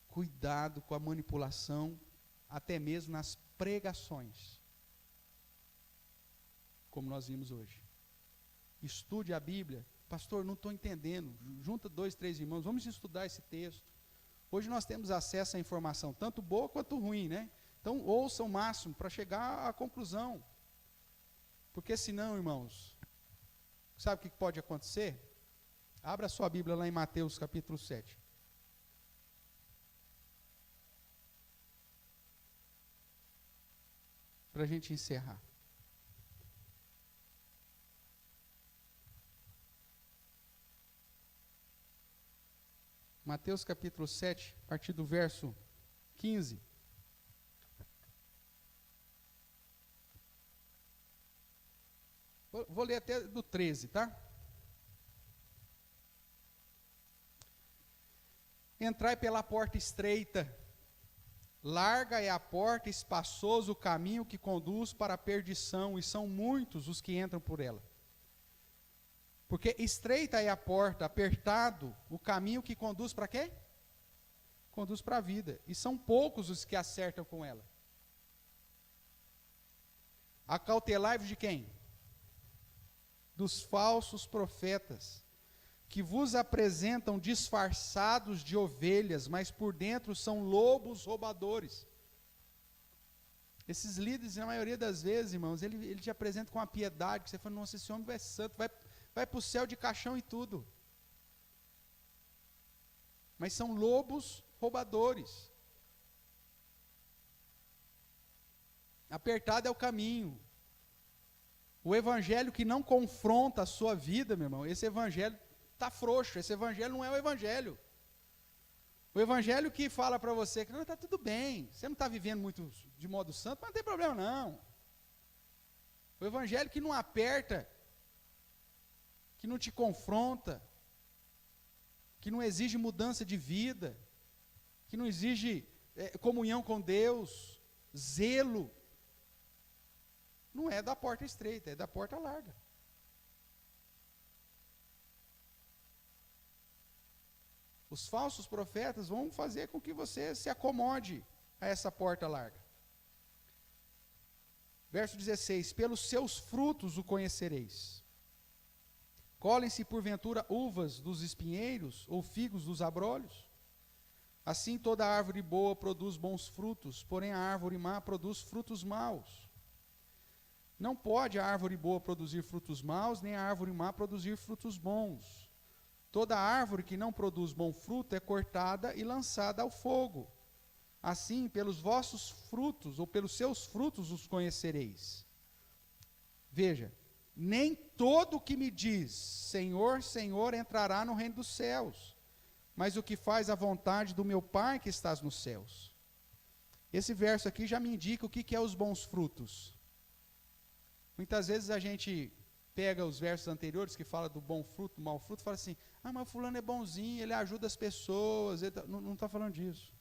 Cuidado com a manipulação, até mesmo nas pregações, como nós vimos hoje. Estude a Bíblia. Pastor, não estou entendendo. Junta 2, 3 irmãos, vamos estudar esse texto. Hoje nós temos acesso à informação, tanto boa quanto ruim, né? Então, ouça o máximo para chegar à conclusão. Porque senão, irmãos, sabe o que pode acontecer? Abra sua Bíblia lá em Mateus capítulo 7. Para a gente encerrar. Mateus capítulo 7, a partir do verso 15. Vou ler até do 13, tá? Entrai pela porta estreita, larga é a porta, espaçoso o caminho que conduz para a perdição, e são muitos os que entram por ela. Porque estreita é a porta, apertado o caminho que conduz para quê? Conduz para a vida, e são poucos os que acertam com ela. Acautelai-vos de quem? Dos falsos profetas, que vos apresentam disfarçados de ovelhas, mas por dentro são lobos roubadores. Esses líderes, na maioria das vezes, irmãos, ele te apresenta com uma piedade, que você fala, nossa, esse homem é santo, vai para o céu de caixão e tudo. Mas são lobos roubadores. Apertado é o caminho. O evangelho que não confronta a sua vida, meu irmão, esse evangelho está frouxo, esse evangelho não é o evangelho. O evangelho que fala para você que não, está tudo bem, você não está vivendo muito de modo santo, mas não tem problema não. O evangelho que não aperta, que não te confronta, que não exige mudança de vida, que não exige comunhão com Deus, zelo, não é da porta estreita, é da porta larga. Os falsos profetas vão fazer com que você se acomode a essa porta larga. Verso 16: pelos seus frutos o conhecereis. Colhem-se porventura uvas dos espinheiros, ou figos dos abrolhos? Assim toda árvore boa produz bons frutos, porém a árvore má produz frutos maus. Não pode a árvore boa produzir frutos maus, nem a árvore má produzir frutos bons. Toda árvore que não produz bom fruto é cortada e lançada ao fogo. Assim, pelos vossos frutos, ou pelos seus frutos os conhecereis. Veja, nem todo o que me diz, Senhor, Senhor, entrará no reino dos céus, mas o que faz a vontade do meu Pai que estás nos céus. Esse verso aqui já me indica o que é os bons frutos. Muitas vezes a gente pega os versos anteriores que fala do bom fruto, do mau fruto, e fala assim, mas o fulano é bonzinho, ele ajuda as pessoas, não está falando disso.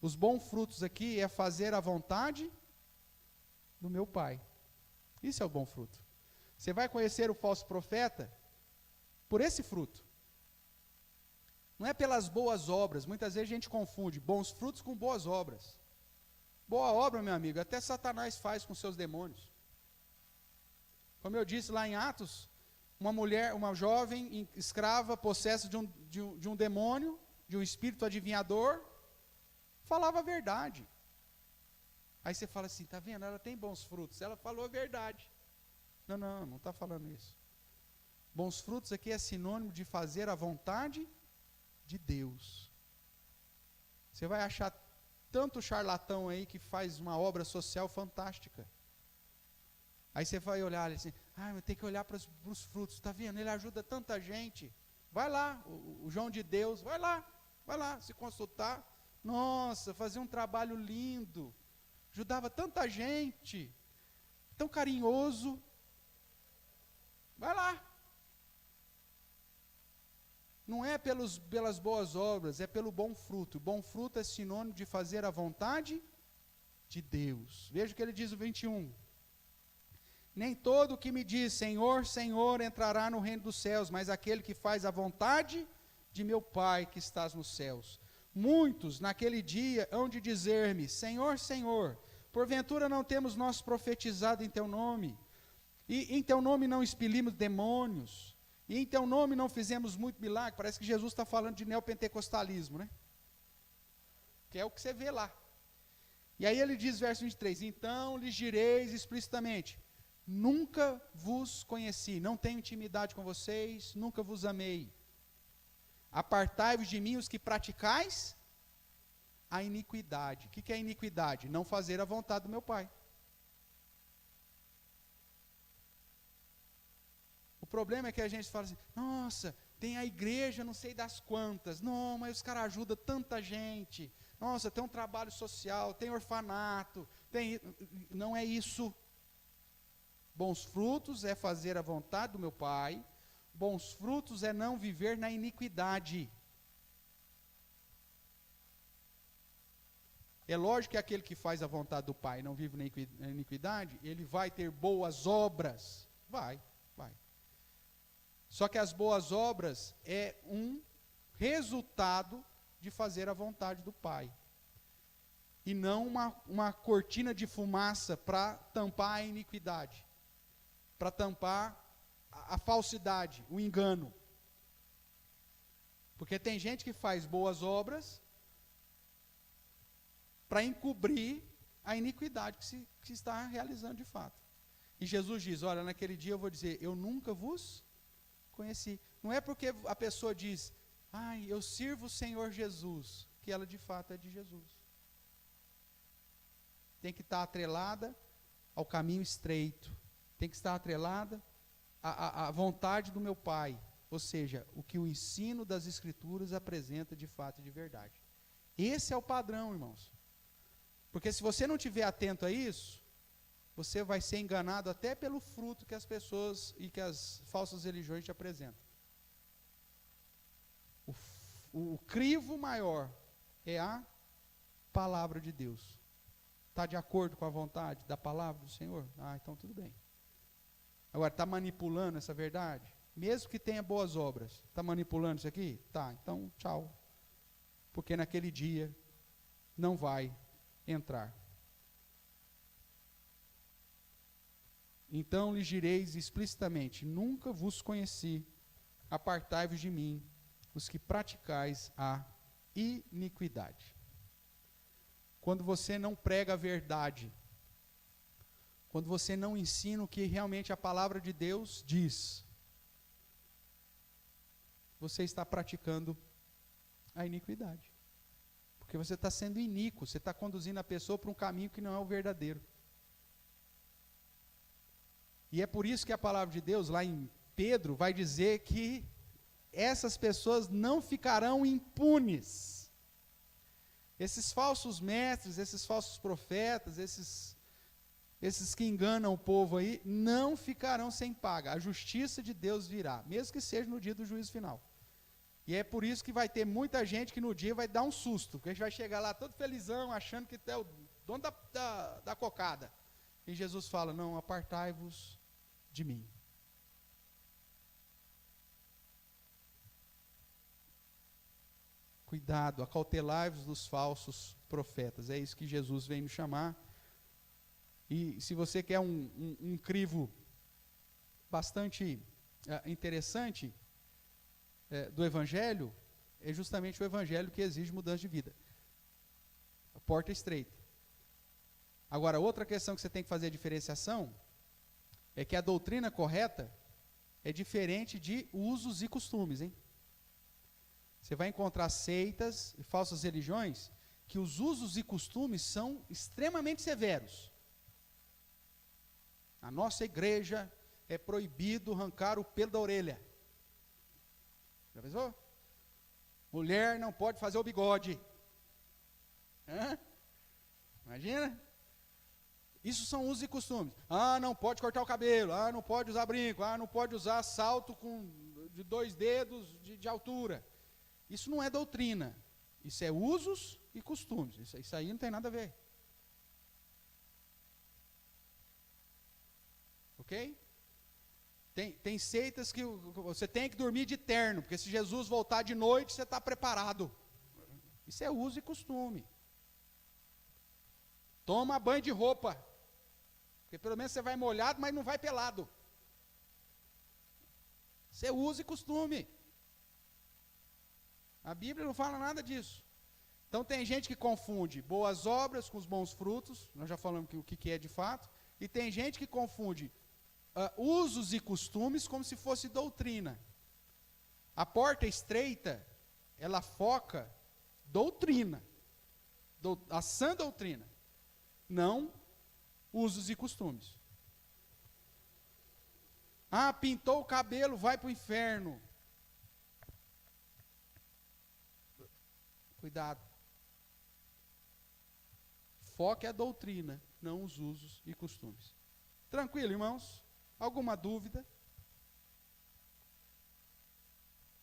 Os bons frutos aqui é fazer a vontade do meu Pai. Isso é o bom fruto. Você vai conhecer o falso profeta por esse fruto. Não é pelas boas obras. Muitas vezes a gente confunde bons frutos com boas obras. Boa obra, meu amigo, até Satanás faz com seus demônios. Como eu disse lá em Atos, uma jovem escrava, possessa de um demônio, de um espírito adivinhador, falava a verdade. Aí você fala assim, está vendo, ela tem bons frutos, ela falou a verdade. Não está falando isso. Bons frutos aqui é sinônimo de fazer a vontade de Deus. Você vai achar tanto charlatão aí que faz uma obra social fantástica. Aí você vai olhar assim, mas tem que olhar para os frutos, está vendo? Ele ajuda tanta gente. Vai lá, o João de Deus, vai lá se consultar. Nossa, fazia um trabalho lindo, ajudava tanta gente, tão carinhoso. Vai lá. Não é pelas boas obras, é pelo bom fruto. Bom fruto é sinônimo de fazer a vontade de Deus. Veja o que ele diz no 21. Nem todo o que me diz, Senhor, Senhor, entrará no reino dos céus, mas aquele que faz a vontade de meu Pai que estás nos céus. Muitos naquele dia hão de dizer-me, Senhor, Senhor, porventura não temos nós profetizado em teu nome? E em teu nome não expelimos demônios? E em teu nome não fizemos muito milagre? Parece que Jesus está falando de neopentecostalismo, né? Que é o que você vê lá. E aí ele diz, verso 23, então lhes direis explicitamente, nunca vos conheci, não tenho intimidade com vocês, nunca vos amei. Apartai-vos de mim os que praticais a iniquidade. O que é a iniquidade? Não fazer a vontade do meu Pai. O problema é que a gente fala assim, nossa, tem a igreja não sei das quantas. Não, mas os caras ajudam tanta gente. Nossa, tem um trabalho social, tem orfanato, tem... Não é isso. Bons frutos é fazer a vontade do meu Pai. Bons frutos é não viver na iniquidade. É lógico que aquele que faz a vontade do Pai não vive na iniquidade, ele vai ter boas obras. Vai. Só que as boas obras é um resultado de fazer a vontade do Pai. E não uma cortina de fumaça para tampar a iniquidade. Para tampar a falsidade, o engano. Porque tem gente que faz boas obras para encobrir a iniquidade que se está realizando de fato. E Jesus diz, olha, naquele dia eu vou dizer, eu nunca vos conheci. Não é porque a pessoa diz, eu sirvo o Senhor Jesus, que ela de fato é de Jesus. Tem que estar atrelada ao caminho estreito. Tem que estar atrelada à vontade do meu Pai. Ou seja, o que o ensino das Escrituras apresenta de fato e de verdade. Esse é o padrão, irmãos. Porque se você não estiver atento a isso, você vai ser enganado até pelo fruto que as pessoas e que as falsas religiões te apresentam. O crivo maior é a palavra de Deus. Está de acordo com a vontade da palavra do Senhor? Então tudo bem. Agora, está manipulando essa verdade? Mesmo que tenha boas obras, está manipulando isso aqui? Tá, então tchau. Porque naquele dia não vai entrar. Então lhes direis explicitamente, nunca vos conheci, apartai-vos de mim, os que praticais a iniquidade. Quando você não prega a verdade, quando você não ensina o que realmente a palavra de Deus diz, você está praticando a iniquidade. Porque você está sendo iníquo, você está conduzindo a pessoa para um caminho que não é o verdadeiro. E é por isso que a palavra de Deus, lá em Pedro, vai dizer que essas pessoas não ficarão impunes. Esses falsos mestres, esses falsos profetas, esses que enganam o povo aí, não ficarão sem paga. A justiça de Deus virá, mesmo que seja no dia do juízo final. E é por isso que vai ter muita gente que no dia vai dar um susto, porque a gente vai chegar lá todo felizão, achando que é o dono da cocada. E Jesus fala, não, apartai-vos de mim. Cuidado, acautelai-vos dos falsos profetas. É isso que Jesus vem nos chamar. E se você quer um crivo bastante interessante do Evangelho, é justamente o Evangelho que exige mudança de vida. A porta estreita. Agora, outra questão que você tem que fazer a diferenciação é que a doutrina correta é diferente de usos e costumes, hein? Você vai encontrar seitas e falsas religiões que os usos e costumes são extremamente severos. Na nossa igreja é proibido arrancar o pelo da orelha. Já pensou? Mulher não pode fazer o bigode. Imagina? Isso são usos e costumes. Não pode cortar o cabelo. Não pode usar brinco. Não pode usar salto de 2 dedos de altura. Isso não é doutrina. Isso é usos e costumes. Isso aí não tem nada a ver. Ok? Tem seitas que você tem que dormir de terno, porque se Jesus voltar de noite, você está preparado. Isso é uso e costume. Toma banho de roupa, porque pelo menos você vai molhado, mas não vai pelado. Isso é uso e costume. A Bíblia não fala nada disso. Então tem gente que confunde boas obras com os bons frutos, nós já falamos o que é de fato, e tem gente que confunde usos e costumes como se fosse doutrina. A porta estreita, ela foca doutrina, a sã doutrina, não usos e costumes. Pintou o cabelo, vai para o inferno. Cuidado. Foque a doutrina, não os usos e costumes. Tranquilo, irmãos? Alguma dúvida?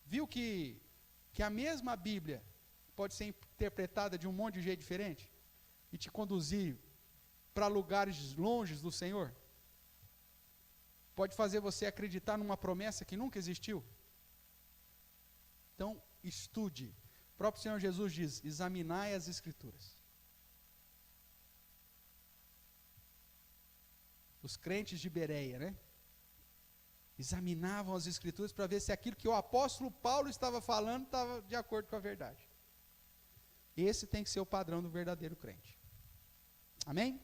Viu que a mesma Bíblia pode ser interpretada de um monte de jeito diferente? E te conduzir para lugares longes do Senhor? Pode fazer você acreditar numa promessa que nunca existiu? Então, estude. O próprio Senhor Jesus diz, examinai as Escrituras. Os crentes de Bereia, né? Examinavam as Escrituras para ver se aquilo que o apóstolo Paulo estava falando estava de acordo com a verdade. Esse tem que ser o padrão do verdadeiro crente. Amém?